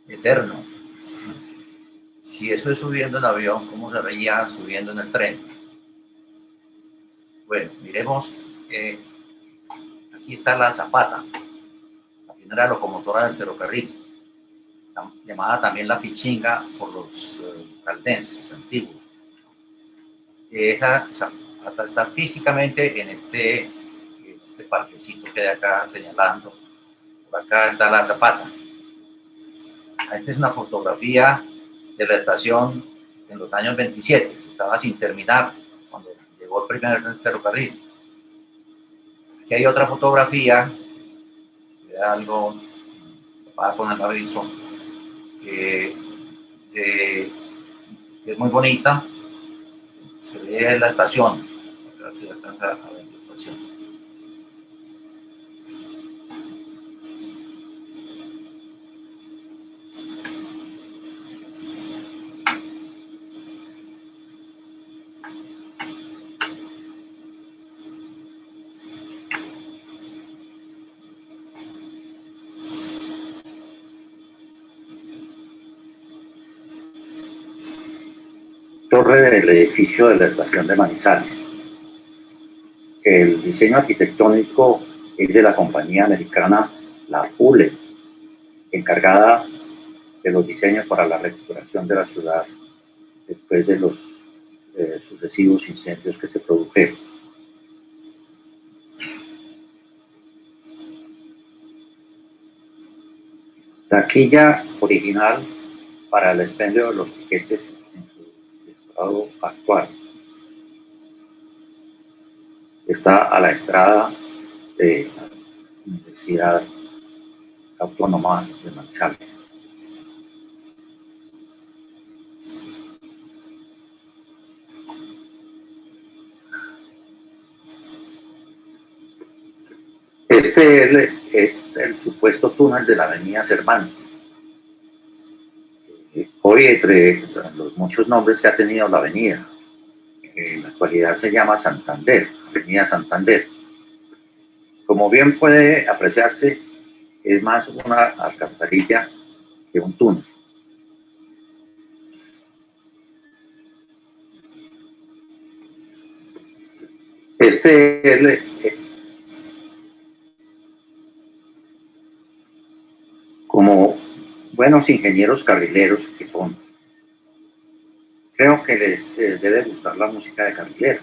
eterno. Si eso es subiendo en avión, ¿cómo se veía subiendo en el tren? Bueno, miremos, aquí está la Zapata, la primera locomotora del ferrocarril, llamada también la Pichinga por los caldenses antiguos. Esa Zapata está físicamente en este parquecito que hay acá señalando. Por acá está la Zapata. Esta es una fotografía de la estación en los años 27, estaba sin terminar cuando llegó el primer ferrocarril. Aquí hay otra fotografía, de algo, va con el aviso, que es muy bonita, se ve la estación, a ver si alcanza a ver la estación. Torre del edificio de la estación de Manizales. El diseño arquitectónico es de la compañía americana La Hule, encargada de los diseños para la recuperación de la ciudad después de los sucesivos incendios que se produjeron. La quilla original para el expendio de los tiquetes en su estado actual está a la entrada de la Universidad Autónoma de Manizales. Este es el supuesto túnel de la avenida Cervantes. Hoy, entre los muchos nombres que ha tenido la avenida, en la actualidad se llama Santander, Avenida Santander. Como bien puede apreciarse, es más una alcantarilla que un túnel. Como buenos ingenieros carrileros que son, creo que les debe gustar la música de carrilero.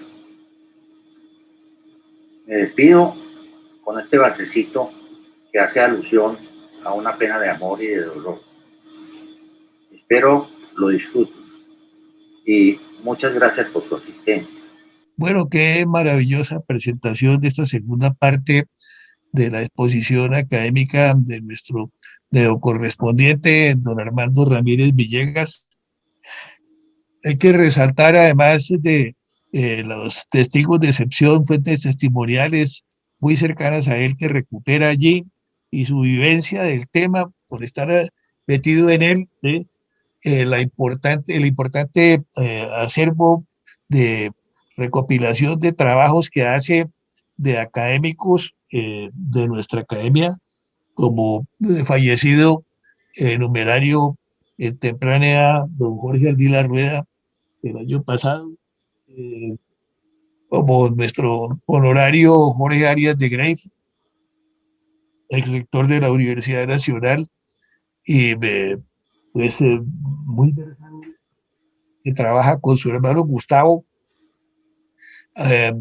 Me despido con este valsecito que hace alusión a una pena de amor y de dolor. Espero lo disfruten y muchas gracias por su asistencia. Bueno, qué maravillosa presentación de esta segunda parte de la exposición académica de nuestro neocorrespondiente, don Armando Ramírez Villegas. Hay que resaltar, además de los testigos de excepción, fuentes testimoniales muy cercanas a él que recupera allí y su vivencia del tema por estar metido en él, ¿sí? El importante acervo de recopilación de trabajos que hace de académicos de nuestra academia, como fallecido numerario en temprana edad, don Jorge Ardila Rueda, el año pasado, eh, como nuestro honorario Jorge Arias de Grey, ex rector de la Universidad Nacional, y pues muy interesante, que trabaja con su hermano Gustavo, eh,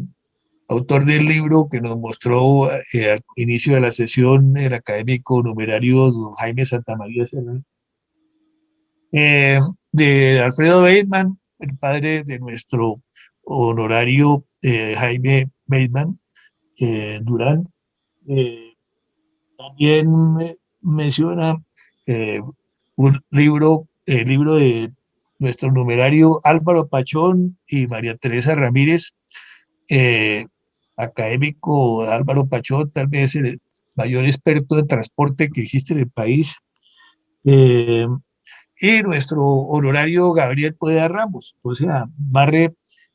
autor del libro que nos mostró al inicio de la sesión el académico numerario don Jaime Santamaría Serrano, de Alfredo Bateman, el padre de nuestro honorario Jaime Bateman Durán. También menciona eh, el libro de nuestro numerario Álvaro Pachón y María Teresa Ramírez, eh, académico Álvaro Pachón, tal vez el mayor experto de transporte que existe en el país, y nuestro honorario Gabriel Pueda Ramos. O sea, barre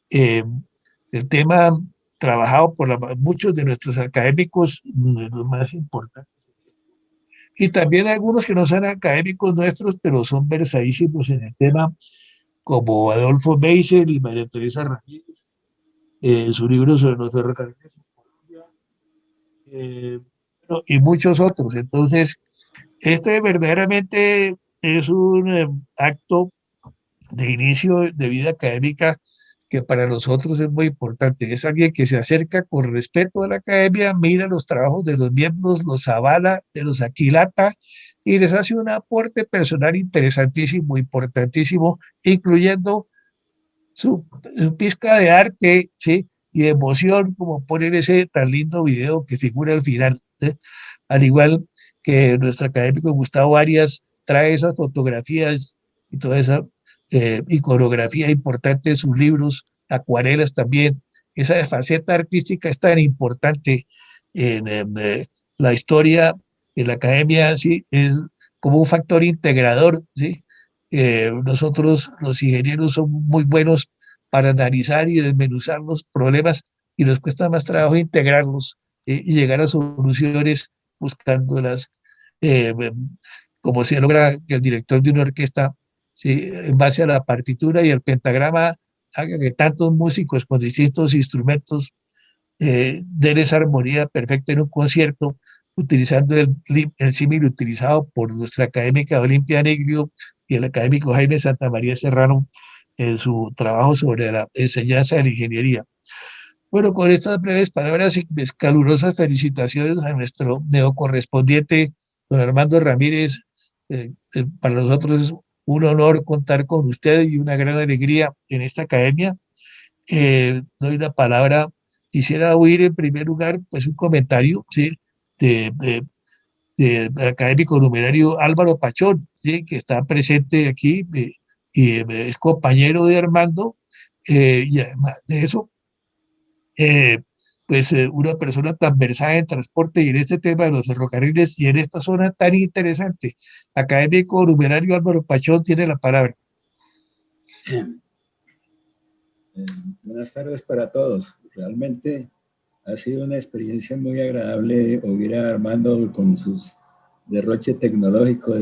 el tema trabajado por muchos de nuestros académicos, los más importantes y también algunos que no son académicos nuestros, pero son versadísimos en el tema, como Adolfo Meisel y María Teresa Ramírez, su libro sobre los ferrocarriles en Colombia, bueno, y muchos otros. Entonces, este verdaderamente es un acto de inicio de vida académica que para nosotros es muy importante. Es alguien que se acerca con respeto a la academia, mira los trabajos de los miembros, los avala, los aquilata y les hace un aporte personal interesantísimo, importantísimo, incluyendo su pizca de arte, ¿sí? Y de emoción, como poner ese tan lindo video que figura al final, ¿sí? Al igual que nuestro académico Gustavo Arias trae esas fotografías y toda esa iconografía importante de sus libros, acuarelas también. Esa faceta artística es tan importante en la historia, en la academia, ¿sí? Es como un factor integrador, ¿sí? Nosotros los ingenieros somos muy buenos para analizar y desmenuzar los problemas y nos cuesta más trabajo integrarlos y llegar a soluciones buscándolas, eh, como se logra que el director de una orquesta, ¿sí? En base a la partitura y el pentagrama, haga que tantos músicos con distintos instrumentos den esa armonía perfecta en un concierto, utilizando el símil utilizado por nuestra académica Olimpia Negrio y el académico Jaime Santamaría Serrano en su trabajo sobre la enseñanza de la ingeniería. Bueno, con estas breves palabras y calurosas felicitaciones a nuestro neocorrespondiente, don Armando Ramírez. Para nosotros es un honor contar con usted y una gran alegría en esta academia. Doy la palabra. Quisiera oír en primer lugar pues un comentario, ¿sí? de, de, del académico numerario Álvaro Pachón, ¿sí? Que está presente aquí y es compañero de Armando, y además de eso, pues una persona tan versada en transporte y en este tema de los ferrocarriles y en esta zona tan interesante. Académico numerario Álvaro Pachón tiene la palabra. Buenas tardes para todos. Realmente ha sido una experiencia muy agradable oír a Armando con sus derroche tecnológico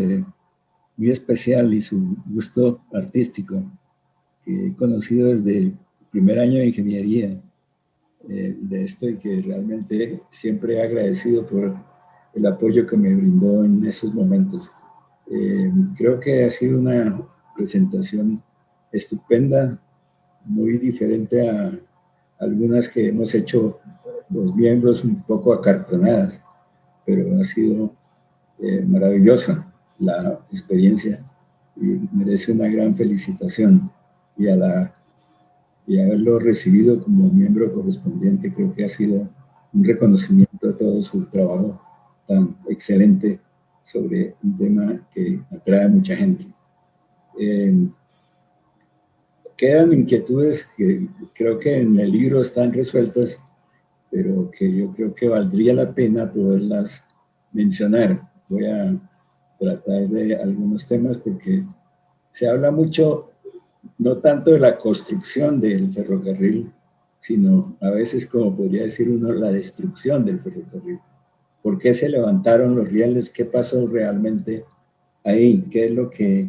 muy especial y su gusto artístico, que he conocido desde el primer año de ingeniería de esto, y que realmente siempre he agradecido por el apoyo que me brindó en esos momentos. Creo que ha sido una presentación estupenda, muy diferente a algunas que hemos hecho los miembros un poco acartonadas, pero ha sido maravillosa la experiencia y merece una gran felicitación. Y haberlo recibido como miembro correspondiente, creo que ha sido un reconocimiento de todo su trabajo tan excelente sobre un tema que atrae a mucha gente. Quedan inquietudes que creo que en el libro están resueltas, pero que yo creo que valdría la pena poderlas mencionar. Voy a tratar de algunos temas porque se habla mucho, no tanto de la construcción del ferrocarril, sino a veces, como podría decir uno, la destrucción del ferrocarril. ¿Por qué se levantaron los rieles? ¿Qué pasó realmente ahí? ¿Qué es lo que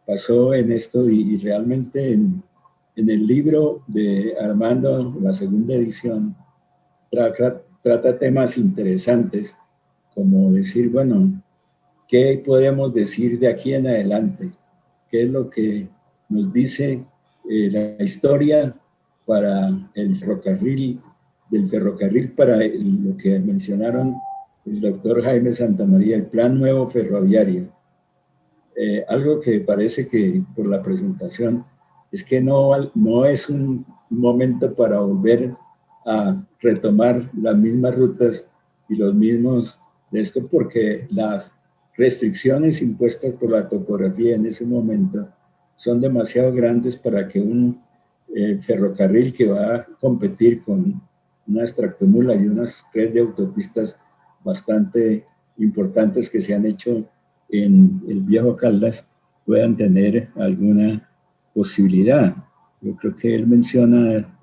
pasó en esto? Y realmente en el libro de Armando, la segunda edición, trata temas interesantes, como decir, bueno, ¿qué podemos decir de aquí en adelante? ¿Qué es lo que nos dice la historia para el ferrocarril, del ferrocarril para lo que mencionaron el doctor Jaime Santamaría, el Plan Nuevo Ferroviario? Algo que parece que por la presentación es que no es un momento para volver a retomar las mismas rutas y los mismos de esto, porque las restricciones impuestas por la topografía en ese momento son demasiado grandes para que un ferrocarril que va a competir con unas tractomulas y unas redes de autopistas bastante importantes que se han hecho en el Viejo Caldas puedan tener alguna posibilidad. Yo creo que él menciona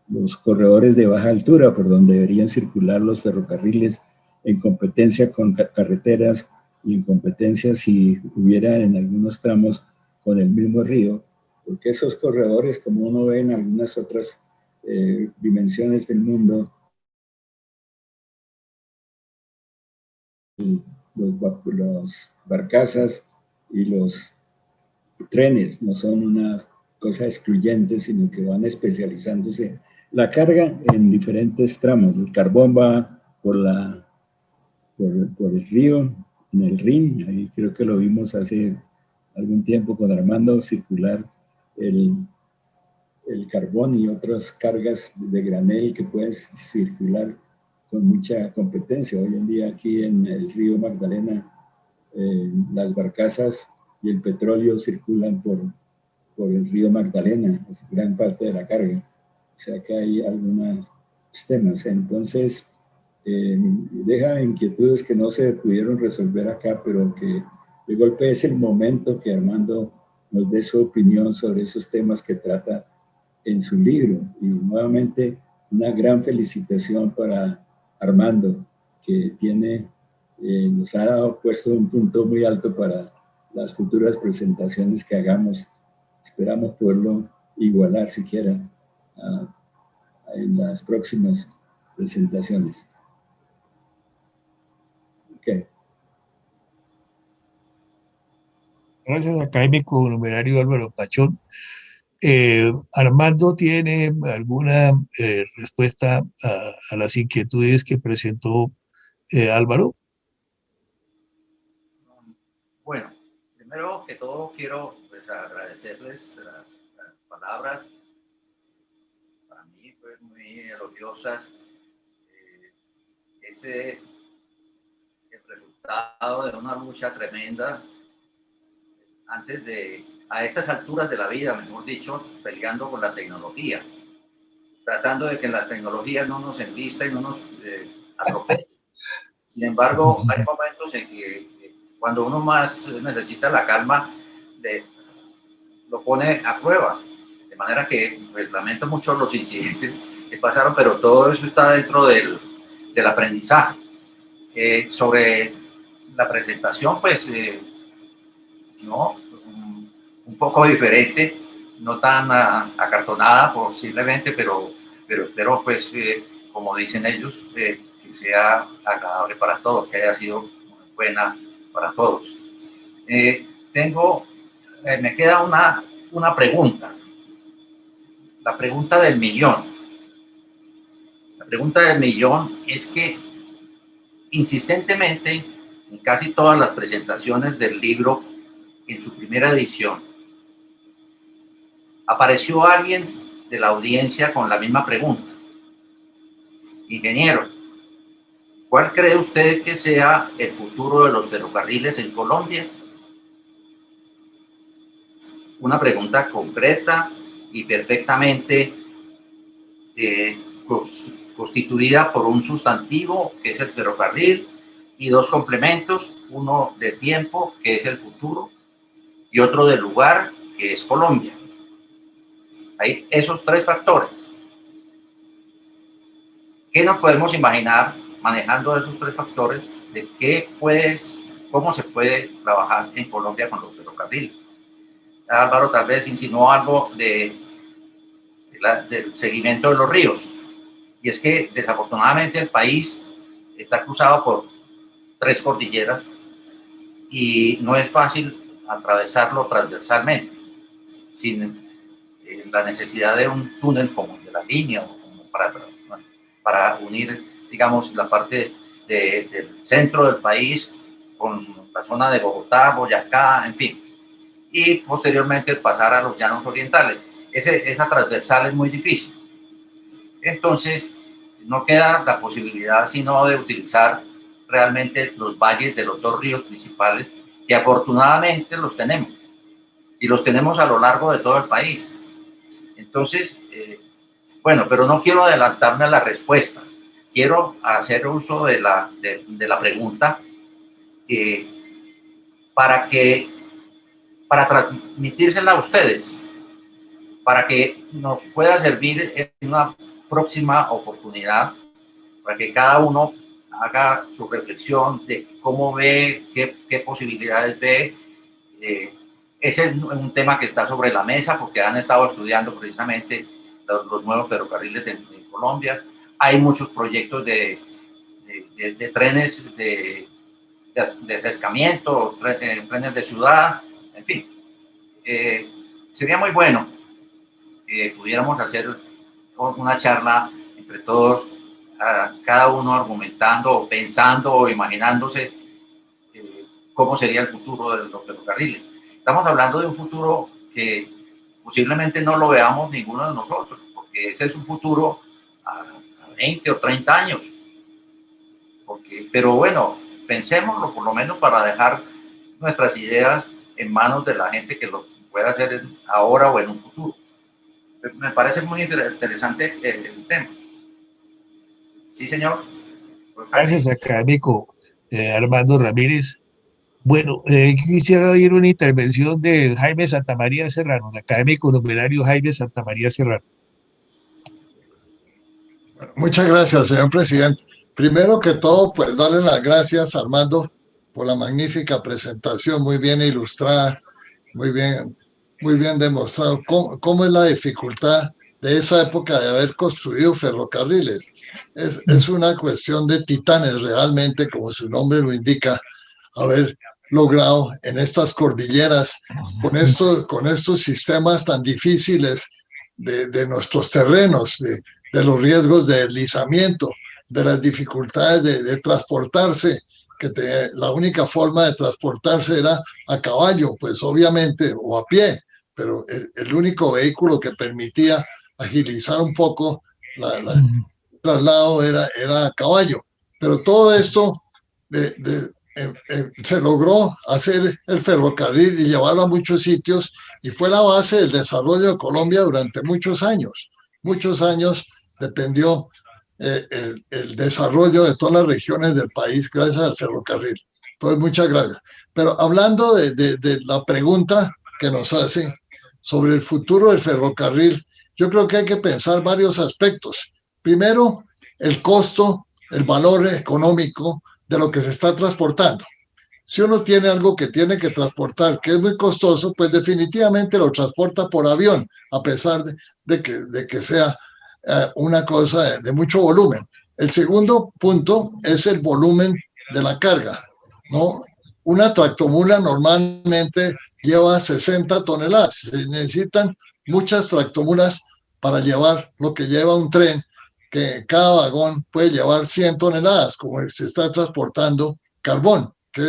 los corredores de baja altura por donde deberían circular los ferrocarriles en competencia con carreteras y en competencia si hubiera en algunos tramos con el mismo río, porque esos corredores, como uno ve en algunas otras dimensiones del mundo, los barcazas y los trenes no son una cosa excluyente, sino que van especializándose. La carga en diferentes tramos. El carbón va por el río, en el Rin, ahí creo que lo vimos hace algún tiempo con Armando, circular el carbón y otras cargas de granel que pueden circular con mucha competencia. Hoy en día aquí en el río Magdalena, las barcazas y el petróleo circulan por el río Magdalena, es gran parte de la carga. O sea que hay algunos temas. Entonces, deja inquietudes que no se pudieron resolver acá, pero que de golpe es el momento que Armando nos dé su opinión sobre esos temas que trata en su libro. Y nuevamente, una gran felicitación para Armando, que nos ha puesto un punto muy alto para las futuras presentaciones que hagamos. Esperamos poderlo igualar siquiera en las próximas presentaciones. Okay. Gracias, académico numerario Álvaro Pachón. Armando tiene alguna respuesta a las inquietudes que presentó Álvaro. Bueno, primero que todo quiero pues, agradecerles las palabras, para mí pues, muy elogiosas. El resultado de una lucha tremenda a estas alturas de la vida, mejor dicho, peleando con la tecnología, tratando de que la tecnología no nos envista y no nos atropelle. Sin embargo, hay momentos en que cuando uno más necesita la calma, lo pone a prueba. De manera que pues, lamento mucho los incidentes que pasaron, pero todo eso está dentro del aprendizaje. Sobre la presentación, pues, no, un poco diferente, no tan acartonada posiblemente, pero espero, pues, como dicen ellos, que sea agradable para todos, que haya sido buena para todos. Me queda una pregunta, la pregunta del millón. La pregunta del millón es que insistentemente en casi todas las presentaciones del libro, en su primera edición, apareció alguien de la audiencia con la misma pregunta. Ingeniero, ¿cuál cree usted que sea el futuro de los ferrocarriles en Colombia? Una pregunta concreta y perfectamente constituida por un sustantivo, que es el ferrocarril, y dos complementos, uno de tiempo, que es el futuro, y otro de lugar, que es Colombia. Hay esos tres factores. ¿Qué nos podemos imaginar manejando esos tres factores de cómo se puede trabajar en Colombia con los ferrocarriles? Álvaro tal vez insinuó algo del seguimiento de los ríos, y es que desafortunadamente el país está cruzado por 3 cordilleras y no es fácil atravesarlo transversalmente sin la necesidad de un túnel como el de la línea o como para unir, digamos, la parte del centro del país con la zona de Bogotá, Boyacá, en fin, y posteriormente pasar a los llanos orientales. Esa transversal es muy difícil. Entonces, no queda la posibilidad sino de utilizar realmente los valles de los 2 ríos principales, que afortunadamente los tenemos, y los tenemos a lo largo de todo el país. Entonces, bueno, pero no quiero adelantarme a la respuesta. Quiero hacer uso de la pregunta para transmitírsela a ustedes, para que nos pueda servir en una próxima oportunidad, para que cada uno haga su reflexión de cómo ve, qué posibilidades ve. Ese es un tema que está sobre la mesa porque han estado estudiando precisamente los nuevos ferrocarriles en Colombia. Hay muchos proyectos de trenes de acercamiento, trenes de ciudad, en fin. Sería muy bueno que pudiéramos hacer una charla entre todos, cada uno argumentando o pensando o imaginándose cómo sería el futuro de los ferrocarriles. Estamos hablando de un futuro que posiblemente no lo veamos ninguno de nosotros, porque ese es un futuro a 20 o 30 años. Pero bueno, pensémoslo por lo menos para dejar nuestras ideas en manos de la gente que lo pueda hacer ahora o en un futuro. Me parece muy interesante el tema. Sí, señor. Gracias, académico Armando Ramírez. Bueno, quisiera oír una intervención de Jaime Santamaría Serrano, el académico numerario Jaime Santamaría Serrano. Muchas gracias, señor presidente. Primero que todo, pues darle las gracias a Armando por la magnífica presentación, muy bien ilustrada, muy bien demostrado cómo es la dificultad de esa época de haber construido ferrocarriles. Es una cuestión de titanes realmente, como su nombre lo indica, haber logrado en estas cordilleras, con estos sistemas tan difíciles de nuestros terrenos, de los riesgos de deslizamiento, de las dificultades de transportarse, que la única forma de transportarse era a caballo, pues obviamente, o a pie, pero el único vehículo que permitía agilizar un poco el traslado era a caballo. Pero todo esto se logró hacer el ferrocarril y llevarlo a muchos sitios, y fue la base del desarrollo de Colombia durante muchos años. Muchos años dependió el desarrollo de todas las regiones del país gracias al ferrocarril. Entonces, muchas gracias. Pero hablando de la pregunta que nos hace sobre el futuro del ferrocarril, yo creo que hay que pensar varios aspectos. Primero, el costo, el valor económico de lo que se está transportando. Si uno tiene algo que tiene que transportar que es muy costoso, pues definitivamente lo transporta por avión, a pesar de que sea una cosa de mucho volumen. El segundo punto es el volumen de la carga, ¿no? Una tractomula normalmente lleva 60 toneladas. Se necesitan muchas tractomulas para llevar lo que lleva un tren, que cada vagón puede llevar 100 toneladas, como se está transportando carbón, que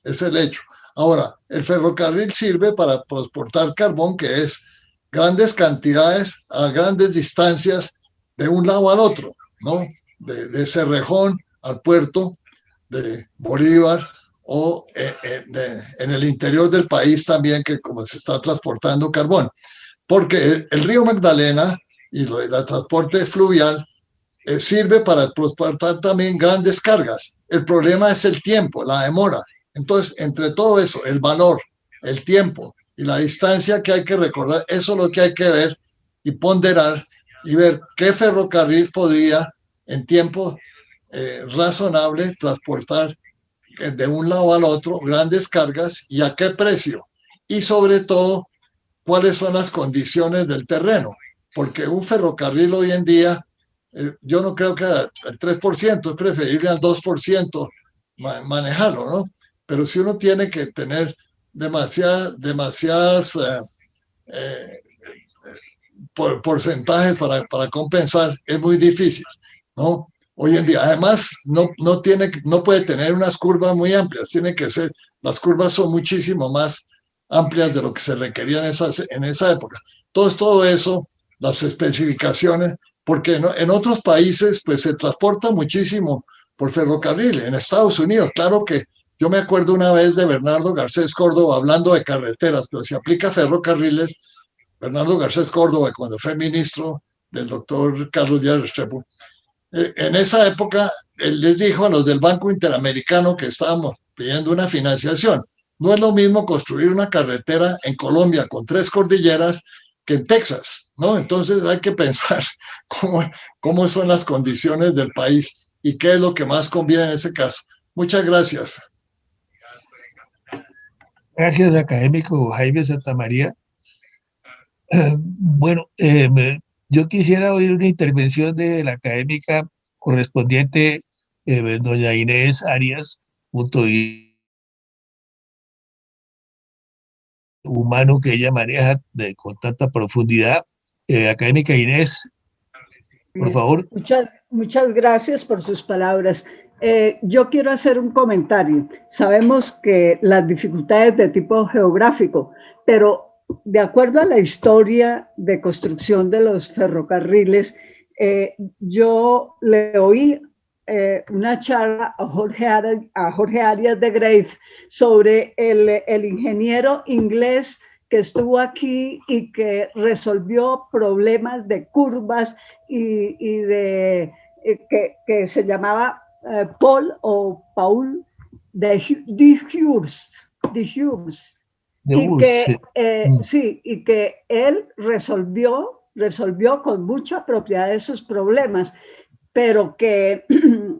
es el hecho. Ahora, el ferrocarril sirve para transportar carbón, que es grandes cantidades a grandes distancias de un lado al otro, ¿no? De Cerrejón al puerto de Bolívar, o en el interior del país también, que como se está transportando carbón. Porque el río Magdalena y el transporte fluvial sirve para transportar también grandes cargas. El problema es el tiempo, la demora. Entonces, entre todo eso, el valor, el tiempo y la distancia que hay que recordar, eso es lo que hay que ver y ponderar y ver qué ferrocarril podría en tiempo razonable transportar de un lado al otro grandes cargas y a qué precio. Y sobre todo, cuáles son las condiciones del terreno. Porque un ferrocarril hoy en día, yo no creo que el 3%, es preferible al 2% manejarlo, ¿no? Pero si uno tiene que tener demasiadas porcentajes para compensar, es muy difícil, ¿no? Hoy en día, además, no puede tener unas curvas muy amplias, las curvas son muchísimo más amplias de lo que se requería en esa época. Todo eso, las especificaciones, porque en otros países pues se transporta muchísimo por ferrocarril. En Estados Unidos, claro que yo me acuerdo una vez de Bernardo Garcés Córdoba hablando de carreteras, pero si aplica ferrocarriles, Bernardo Garcés Córdoba, cuando fue ministro del doctor Carlos Díaz Restrepo, en esa época él les dijo a los del Banco Interamericano que estábamos pidiendo una financiación: no es lo mismo construir una carretera en Colombia con 3 cordilleras que en Texas, ¿no? Entonces hay que pensar cómo son las condiciones del país y qué es lo que más conviene en ese caso. Muchas gracias. Gracias, académico Jaime Santamaría. Bueno, yo quisiera oír una intervención de la académica correspondiente, doña Inés Arias, punto humano que ella maneja con tanta profundidad. Académica Inés, por favor. Muchas gracias por sus palabras. Yo quiero hacer un comentario. Sabemos que las dificultades de tipo geográfico, pero de acuerdo a la historia de construcción de los ferrocarriles, yo le oí una charla a Jorge Arias de Greif sobre el ingeniero inglés que estuvo aquí y que resolvió problemas de curvas y de que se llamaba Paul de Hurst. Y que, sí, y que él resolvió con mucha propiedad esos problemas, pero que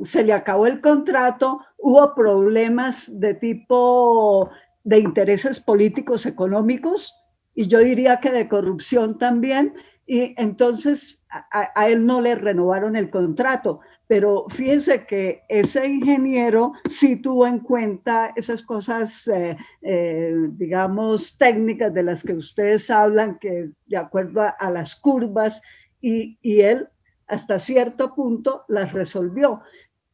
se le acabó el contrato, hubo problemas de tipo de intereses políticos, económicos, y yo diría que de corrupción también, y entonces a él no le renovaron el contrato. Pero fíjense que ese ingeniero sí tuvo en cuenta esas cosas, digamos, técnicas de las que ustedes hablan, que de acuerdo a las curvas, y él hasta cierto punto las resolvió.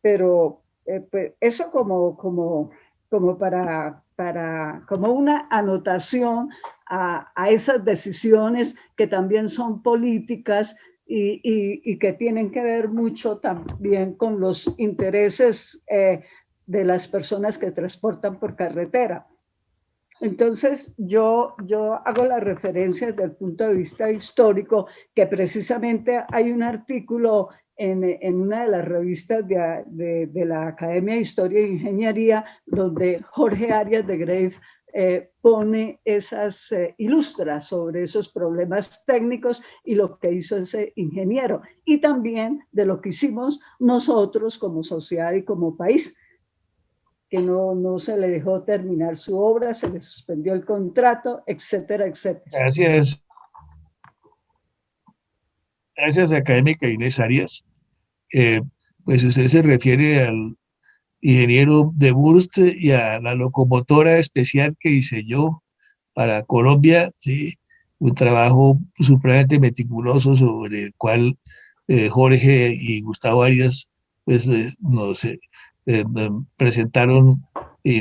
Pero pues eso como una anotación a esas decisiones que también son políticas y que tienen que ver mucho también con los intereses de las personas que transportan por carretera. Entonces, yo hago la referencia desde el punto de vista histórico, que precisamente hay un artículo en una de las revistas de la Academia de Historia e Ingeniería, donde Jorge Arias de Greif pone ilustra sobre esos problemas técnicos y lo que hizo ese ingeniero, y también de lo que hicimos nosotros como sociedad y como país, que no se le dejó terminar su obra, se le suspendió el contrato, etcétera, etcétera. Gracias. Gracias, académica Inés Arias. Pues usted se refiere al ingeniero de Wurst y a la locomotora especial que diseñó para Colombia, ¿sí? Un trabajo supremamente meticuloso sobre el cual Jorge y Gustavo Arias pues, nos presentaron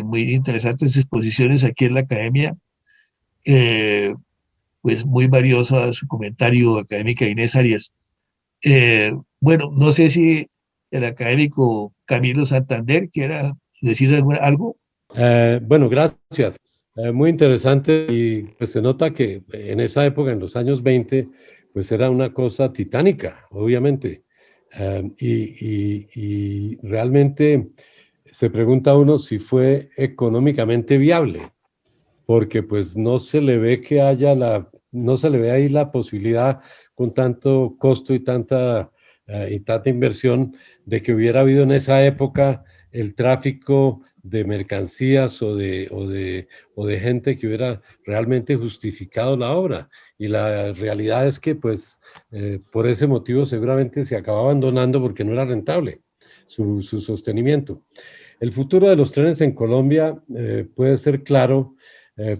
muy interesantes exposiciones aquí en la academia. Pues muy valioso su comentario, académica Inés Arias. Bueno, no sé si el académico Camilo Santander quiera decir algo. Bueno, gracias. Muy interesante, y pues se nota que en esa época, en los años 20, pues era una cosa titánica, obviamente. Y realmente se pregunta uno si fue económicamente viable, porque pues no se le ve que no se le ve ahí la posibilidad con tanto costo y tanta inversión de que hubiera habido en esa época el tráfico de mercancías o de gente que hubiera realmente justificado la obra. Y la realidad es que pues por ese motivo seguramente se acabó abandonando porque no era rentable su sostenimiento. El futuro de los trenes en Colombia puede ser claro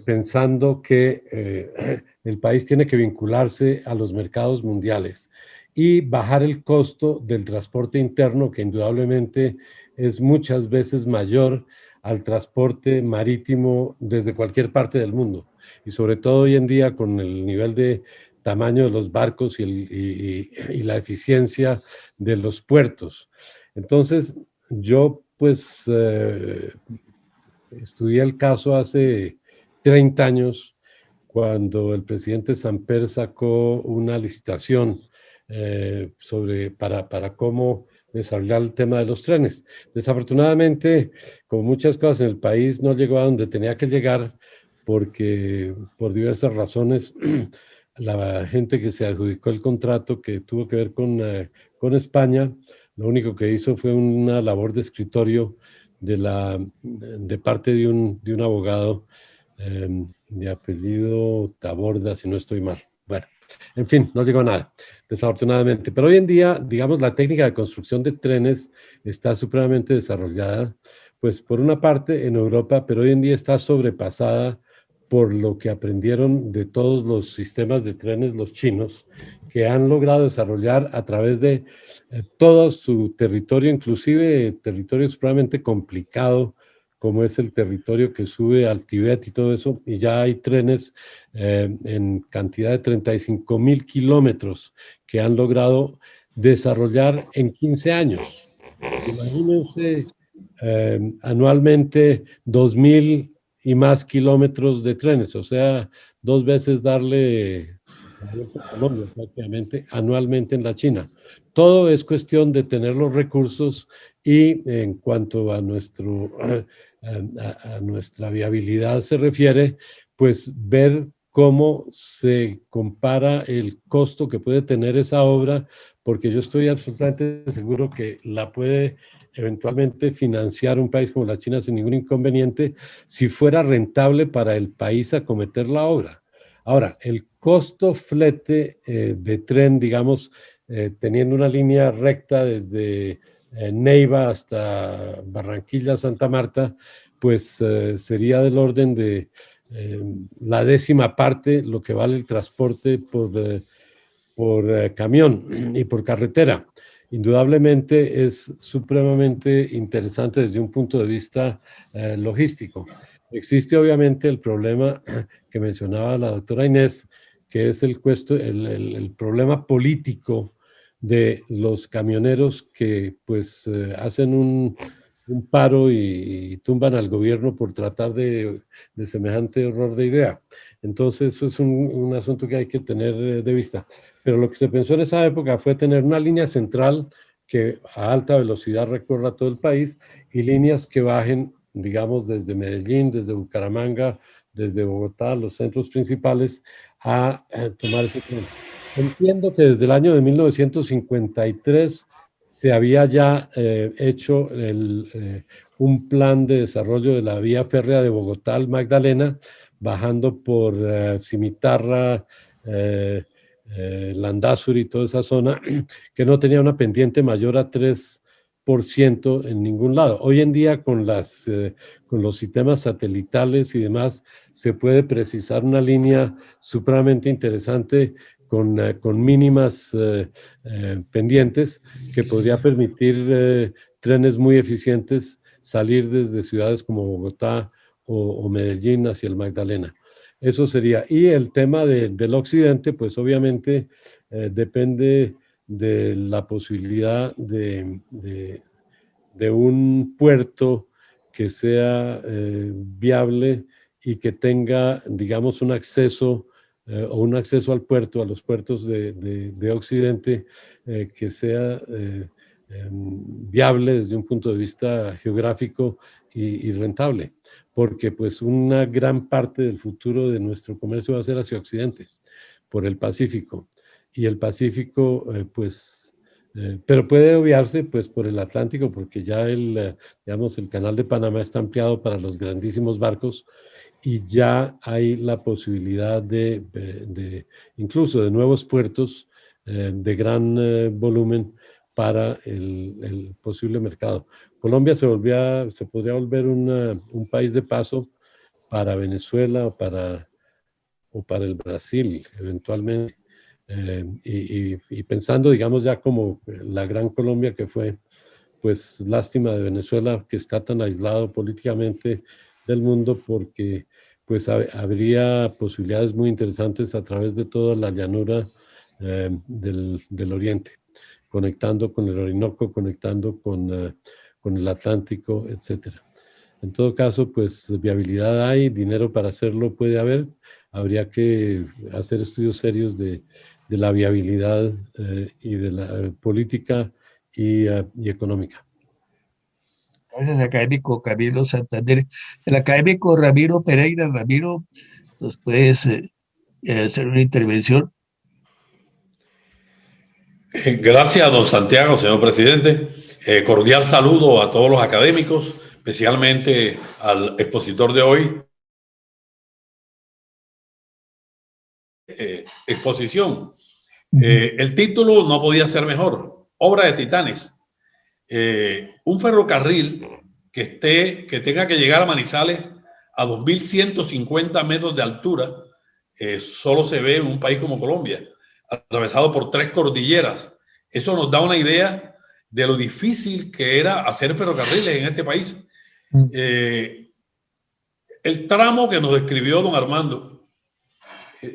pensando que el país tiene que vincularse a los mercados mundiales y bajar el costo del transporte interno, que indudablemente es muchas veces mayor al transporte marítimo desde cualquier parte del mundo. Y sobre todo hoy en día con el nivel de tamaño de los barcos y la eficiencia de los puertos. Entonces, yo pues estudié el caso hace 30 años, cuando el presidente Samper sacó una licitación para cómo desarrollar el tema de los trenes. Desafortunadamente, como muchas cosas en el país, no llegó a donde tenía que llegar porque por diversas razones la gente que se adjudicó el contrato, que tuvo que ver con España, Lo único que hizo fue una labor de escritorio de parte de un abogado de apellido Taborda, si no estoy mal. Bueno, en fin, no llegó a nada, desafortunadamente. Pero hoy en día, digamos, la técnica de construcción de trenes está supremamente desarrollada, pues por una parte en Europa, pero hoy en día está sobrepasada por lo que aprendieron de todos los sistemas de trenes los chinos, que han logrado desarrollar a través de todo su territorio, inclusive territorio supremamente complicado, como es el territorio que sube al Tíbet y todo eso, y ya hay trenes en cantidad de 35.000 kilómetros que han logrado desarrollar en 15 años. Imagínense anualmente 2.000 y más kilómetros de trenes, o sea, 2 veces darle a Colombia prácticamente anualmente en la China. Todo es cuestión de tener los recursos y en cuanto a nuestra viabilidad se refiere, pues ver cómo se compara el costo que puede tener esa obra, porque yo estoy absolutamente seguro que la puede eventualmente financiar un país como la China sin ningún inconveniente, si fuera rentable para el país acometer la obra. Ahora, el costo flete de tren, digamos, teniendo una línea recta desde Neiva hasta Barranquilla, Santa Marta, pues sería del orden de la 10ª parte lo que vale el transporte por camión y por carretera. Indudablemente es supremamente interesante desde un punto de vista logístico. Existe obviamente el problema que mencionaba la doctora Inés, que es el problema político de los camioneros que pues hacen un paro y tumban al gobierno por tratar de semejante error de idea. Entonces eso es un asunto que hay que tener de vista. Pero lo que se pensó en esa época fue tener una línea central que a alta velocidad recorra todo el país y líneas que bajen, digamos, desde Medellín, desde Bucaramanga, desde Bogotá, los centros principales, a tomar ese tren. Entiendo que desde el año de 1953 se había ya hecho un plan de desarrollo de la vía férrea de Bogotá al Magdalena, bajando por Cimitarra, Landazuri y toda esa zona, que no tenía una pendiente mayor a 3% en ningún lado. Hoy en día con los sistemas satelitales y demás se puede precisar una línea supremamente interesante con mínimas pendientes que podría permitir trenes muy eficientes salir desde ciudades como Bogotá o Medellín hacia el Magdalena. Eso sería. Y el tema del occidente, pues obviamente depende de la posibilidad de un puerto que sea viable y que tenga, digamos, un acceso al puerto, a los puertos de occidente, que sea viable desde un punto de vista geográfico y rentable, porque pues una gran parte del futuro de nuestro comercio va a ser hacia occidente, por el Pacífico, y el Pacífico pero puede obviarse pues por el Atlántico, porque ya digamos, el canal de Panamá está ampliado para los grandísimos barcos y ya hay la posibilidad incluso de nuevos puertos de gran volumen para el posible mercado. Colombia se podría volver un país de paso para Venezuela o para el Brasil, eventualmente. Y pensando, digamos, ya como la gran Colombia que fue, pues lástima de Venezuela que está tan aislado políticamente del mundo, porque pues habría posibilidades muy interesantes a través de toda la llanura del oriente, conectando con el Orinoco, conectando con el Atlántico, etcétera. En todo caso, pues viabilidad hay, dinero para hacerlo puede haber. Habría que hacer estudios serios de la viabilidad y de la política y económica. Gracias, académico Camilo Santander. El académico Ramiro Pereira. Ramiro, ¿nos puedes hacer una intervención? Gracias, don Santiago, señor presidente. Cordial saludo a todos los académicos, especialmente al expositor de hoy. Exposición. El título no podía ser mejor. Obra de titanes. Un ferrocarril que tenga que llegar a Manizales a 2.150 metros de altura, solo se ve en un país como Colombia, atravesado por 3 cordilleras. Eso nos da una idea de lo difícil que era hacer ferrocarriles en este país. El tramo que nos describió don Armando,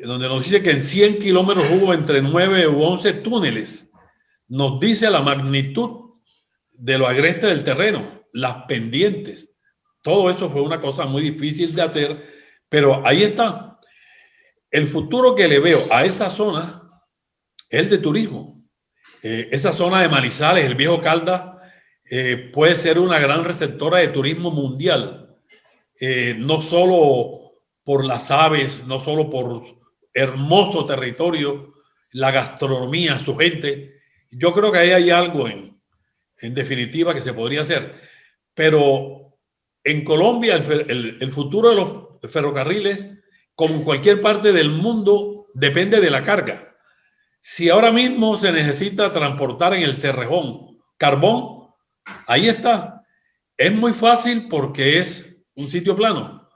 donde nos dice que en 100 kilómetros hubo entre 9 u 11 túneles, nos dice la magnitud de lo agreste del terreno, las pendientes. Todo eso fue una cosa muy difícil de hacer, pero ahí está. El futuro que le veo a esa zona es el de turismo. Esa zona de Manizales, el Viejo Caldas, puede ser una gran receptora de turismo mundial. No solo por las aves, no solo por hermoso territorio, la gastronomía, su gente. Yo creo que ahí hay algo en definitiva que se podría hacer. Pero en Colombia el futuro de los ferrocarriles, como en cualquier parte del mundo, depende de la carga. Si ahora mismo se necesita transportar en el Cerrejón carbón, ahí está. Es muy fácil porque es un sitio plano.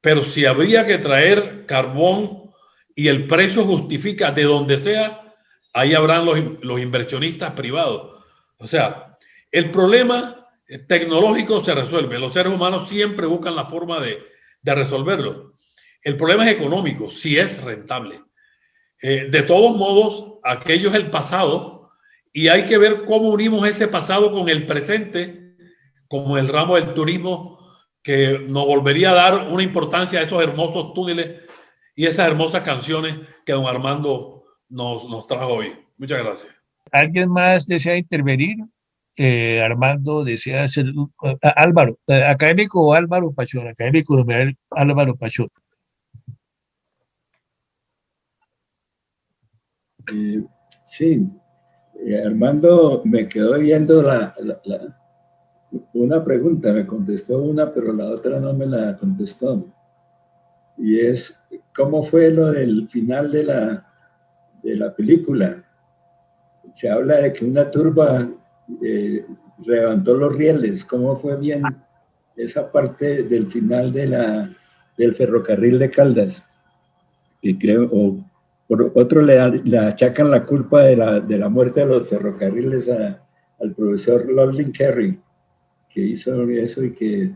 Pero si habría que traer carbón y el precio justifica de donde sea, ahí habrán los inversionistas privados. O sea, el problema tecnológico se resuelve. Los seres humanos siempre buscan la forma de resolverlo. El problema es económico, si es rentable. De todos modos, aquello es el pasado y hay que ver cómo unimos ese pasado con el presente, como el ramo del turismo, que nos volvería a dar una importancia a esos hermosos túneles y esas hermosas canciones que don Armando nos trajo hoy. Muchas gracias. ¿Alguien más desea intervenir? Armando desea hacer... Álvaro, académico Álvaro Pachón, académico Álvaro Pachón. Sí, Armando me quedó viendo una pregunta, me contestó una, pero la otra no me la contestó. Y es, ¿cómo fue lo del final de la película? Se habla de que una turba levantó los rieles. ¿Cómo fue bien esa parte del final del ferrocarril de Caldas? Y creo, por otro le achacan la culpa de la muerte de los ferrocarriles al profesor Lowling Kerry, que hizo eso y que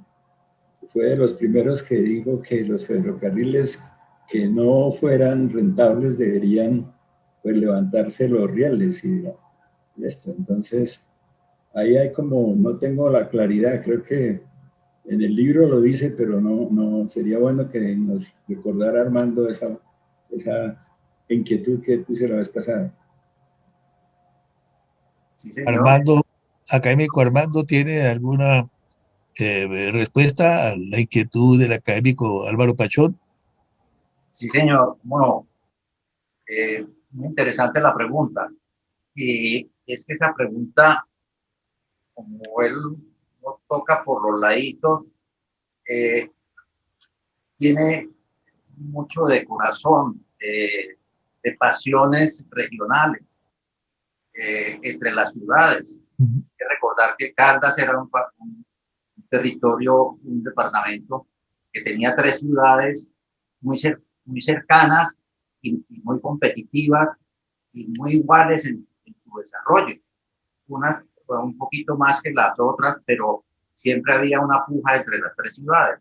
fue de los primeros que dijo que los ferrocarriles que no fueran rentables deberían pues levantarse los rieles y esto. Entonces, ahí hay como, no tengo la claridad, creo que en el libro lo dice, pero no sería bueno que nos recordara Armando esa inquietud que puse la vez pasada. Sí, señor. Armando, académico Armando, ¿tiene alguna respuesta a la inquietud del académico Álvaro Pachón? Sí, señor. Bueno, muy interesante la pregunta. Y es que esa pregunta, como él nos toca por los laditos, tiene mucho de corazón, de pasiones regionales entre las ciudades. Hay que recordar que Caldas era un territorio, un departamento que tenía 3 ciudades muy cercanas y muy competitivas y muy iguales en su desarrollo. Unas un poquito más que las otras, pero siempre había una puja entre las 3 ciudades.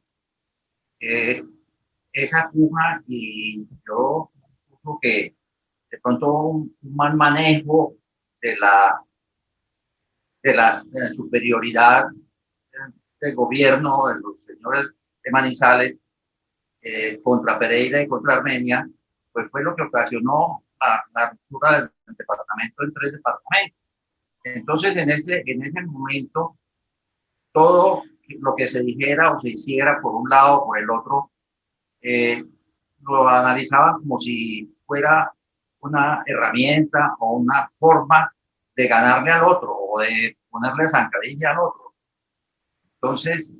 Esa puja, y yo creo que de pronto un mal manejo de la superioridad del gobierno, de los señores de Manizales, contra Pereira y contra Armenia, pues fue lo que ocasionó la ruptura del departamento en 3 departamentos. Entonces, en ese momento, todo lo que se dijera o se hiciera por un lado o por el otro, lo analizaban como si fuera una herramienta o una forma de ganarle al otro o de ponerle zancadilla al otro. Entonces,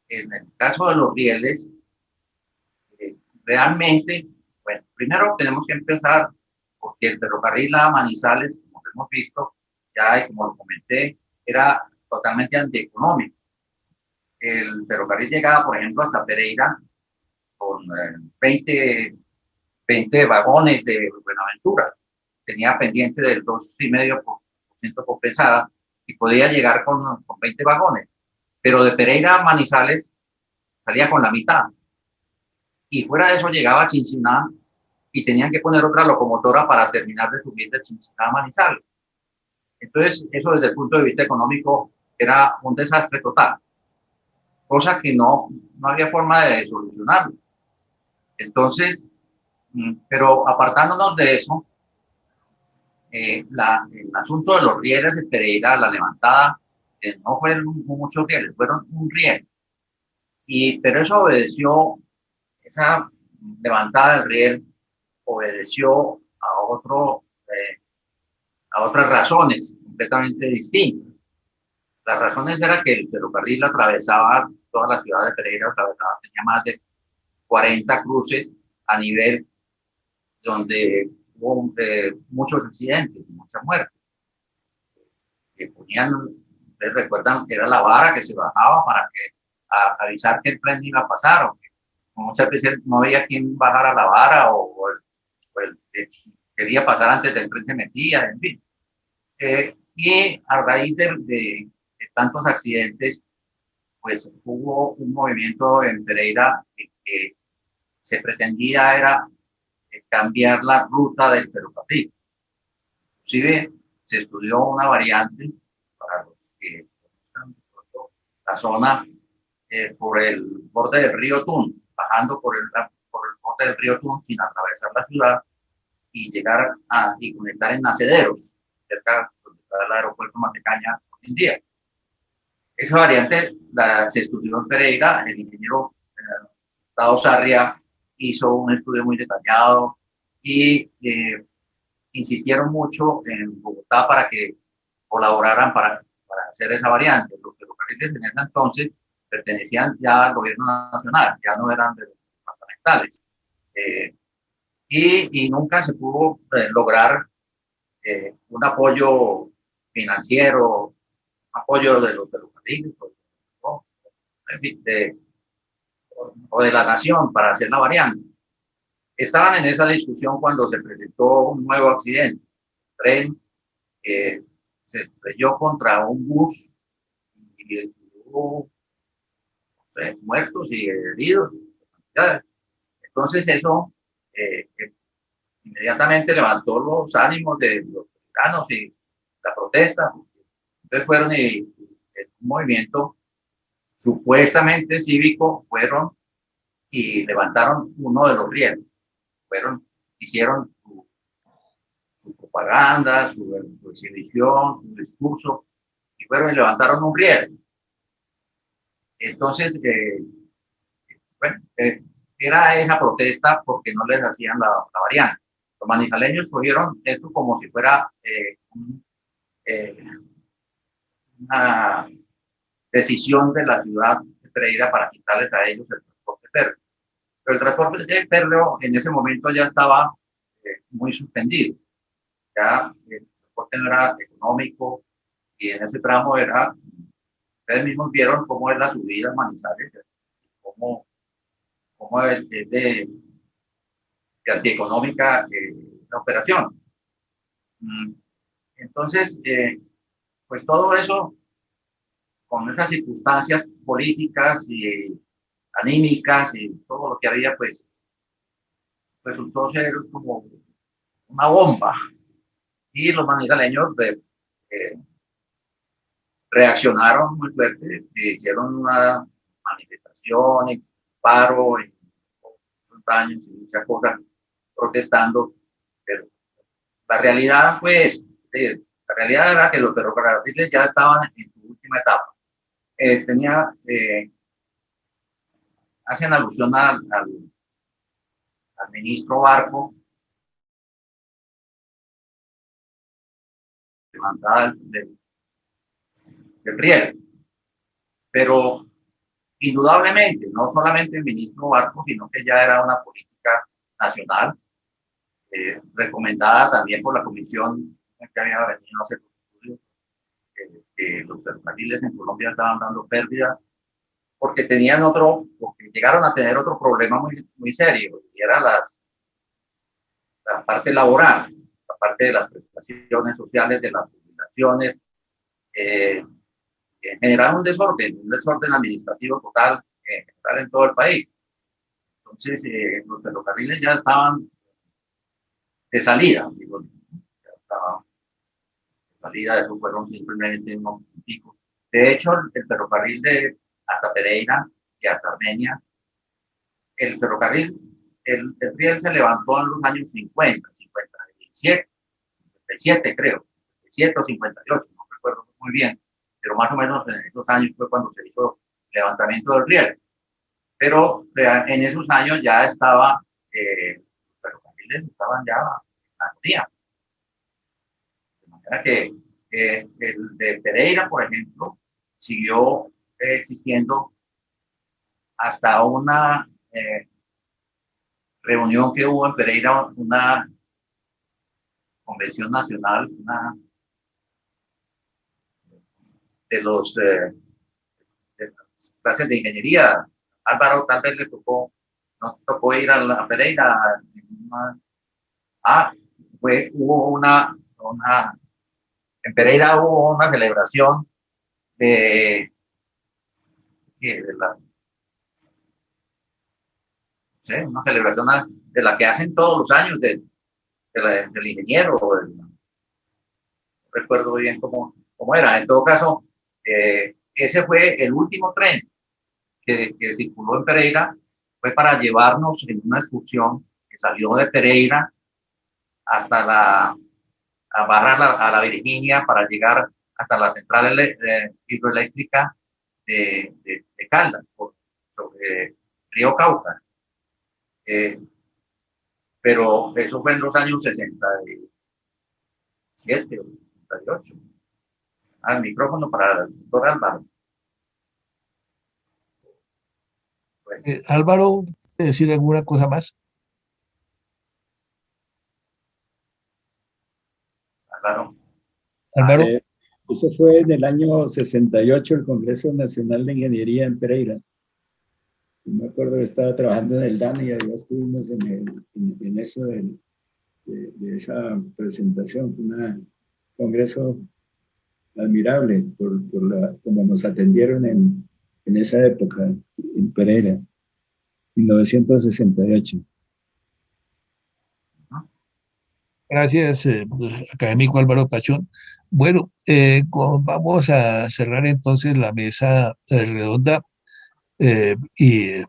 en el caso de los rieles, realmente, bueno, primero tenemos que empezar porque el ferrocarril a Manizales, como hemos visto, ya como lo comenté, era totalmente antieconómico. El ferrocarril llegaba, por ejemplo, hasta Pereira con 20 vagones de Buenaventura. Tenía pendiente del 2,5% compensada y podía llegar con 20 vagones. Pero de Pereira a Manizales salía con la mitad. Y fuera de eso llegaba a Chinchiná y tenían que poner otra locomotora para terminar de subir de Chinchiná a Manizales. Entonces, eso desde el punto de vista económico era un desastre total, cosa que no había forma de solucionarlo. Entonces, pero apartándonos de eso, el asunto de los rieles de Pereira, la levantada, no fueron muchos rieles, fueron un riel. Pero eso obedeció, esa levantada del riel obedeció a otras razones completamente distintas. Las razones era que el ferrocarril atravesaba toda la ciudad de Pereira, tenía más de 40 cruces a nivel donde hubo muchos accidentes, muchas muertes. Que ponían, ustedes recuerdan que era la vara que se bajaba para avisar que el tren iba a pasar, o que muchas veces no había quien bajara la vara, o el que quería pasar antes del tren se metía, en fin. Y a raíz de tantos accidentes, pues hubo un movimiento en Pereira que se pretendía era cambiar la ruta del ferrocarril. Inclusive se estudió una variante para los que conozcan la zona por el borde del río Tun, bajando por el borde del río Tun sin atravesar la ciudad y llegar y conectar en Nacederos, cerca donde está el aeropuerto Matecaña hoy en día. Esa variante se estudió en Pereira. El ingeniero Gustavo Sarria hizo un estudio muy detallado y insistieron mucho en Bogotá para que colaboraran para hacer esa variante. Los ferrocarriles en ese entonces pertenecían ya al gobierno nacional, ya no eran de los departamentales. Y nunca se pudo lograr un apoyo financiero, apoyo de los ferrocarriles o de la nación para hacer la variante. Estaban en esa discusión cuando se presentó un nuevo accidente. El tren se estrelló contra un bus y hubo muertos y heridos. Entonces eso inmediatamente levantó los ánimos de los ciudadanos y la protesta. Entonces fueron un movimiento supuestamente cívico, fueron y levantaron uno de los rieles. Hicieron su propaganda, su exhibición, su discurso, y fueron y levantaron un riel. Entonces, era esa protesta porque no les hacían la variante. Los manizaleños cogieron esto como si fuera una decisión de la ciudad de Pereira para quitarles a ellos el transporte férreo. Pero el transporte férreo en ese momento ya estaba muy suspendido. Ya el transporte no era económico y en ese tramo era, ustedes mismos vieron cómo es la subida a Manizales, cómo es de antieconómica la operación. Entonces, pues todo eso, con esas circunstancias políticas y anímicas y todo lo que había, pues resultó ser como una bomba. Y los manizaleños reaccionaron muy fuerte, hicieron una manifestación y paro y años y muchas cosas protestando, pero la realidad pues la realidad era que los ferrocarriles ya estaban en su última etapa. Hacen alusión al ministro Barco, demandada del riel. Pero indudablemente, no solamente el ministro Barco, sino que ya era una política nacional, recomendada también por la comisión que había venido a hacer los estudios, que los ferrocarriles en Colombia estaban dando pérdidas, porque porque llegaron a tener otro problema muy serio, y era la parte laboral, la parte de las prestaciones sociales, de las jubilaciones, generaron un desorden administrativo total, general en todo el país. Entonces, los ferrocarriles ya estaban de salida, digo, ya estaban de salida, eso fueron simplemente unos picos. De hecho, el ferrocarril hasta Pereira y hasta Armenia, el ferrocarril, el riel se levantó en los años 50, 57, 57 creo, 57 o 58, no recuerdo muy bien, pero más o menos en esos años fue cuando se hizo el levantamiento del riel. Pero en esos años ya estaba, los ferrocarriles estaban ya en la agonía. De manera que el de Pereira, por ejemplo, siguió existiendo hasta una reunión que hubo en Pereira, una convención nacional, de las clases de ingeniería. Álvaro tal vez no tocó ir a Pereira. En Pereira hubo una celebración de una celebración de la que hacen todos los años del ingeniero. No recuerdo bien cómo era. En todo caso, ese fue el último tren que circuló en Pereira, fue para llevarnos en una excursión que salió de Pereira hasta a bajar a la Virginia para llegar hasta la central hidroeléctrica de Caldas, sobre el río Cauca. Pero eso fue en los años 67 o 68. Al micrófono para el doctor Álvaro. Álvaro, ¿quiere decir alguna cosa más? Álvaro. Eso fue en el año 68, el Congreso Nacional de Ingeniería en Pereira. Yo me acuerdo que estaba trabajando en el DANE y ahí estuvimos en eso de esa presentación. Fue un congreso admirable por como nos atendieron en esa época en Pereira, 1968. Gracias, académico Álvaro Pachón. Bueno, vamos a cerrar entonces la mesa redonda y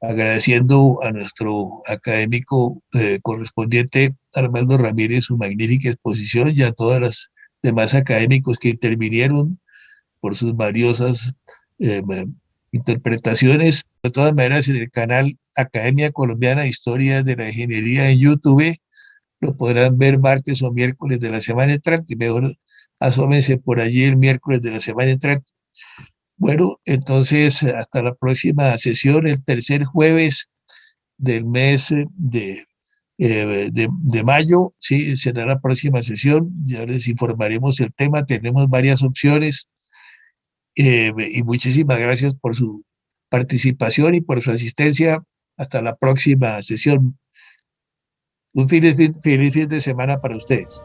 agradeciendo a nuestro académico correspondiente Armando Ramírez su magnífica exposición y a todas las demás académicos que intervinieron por sus valiosas interpretaciones. De todas maneras, en el canal Academia Colombiana de Historia de la Ingeniería en YouTube lo podrán ver martes o miércoles de la semana entrante, y mejor asómense por allí el miércoles de la semana entrante. Bueno, entonces hasta la próxima sesión, el tercer jueves del mes de mayo, sí, será la próxima sesión, ya les informaremos el tema, tenemos varias opciones, y muchísimas gracias por su participación y por su asistencia. Hasta la próxima sesión. Un feliz fin de semana para ustedes.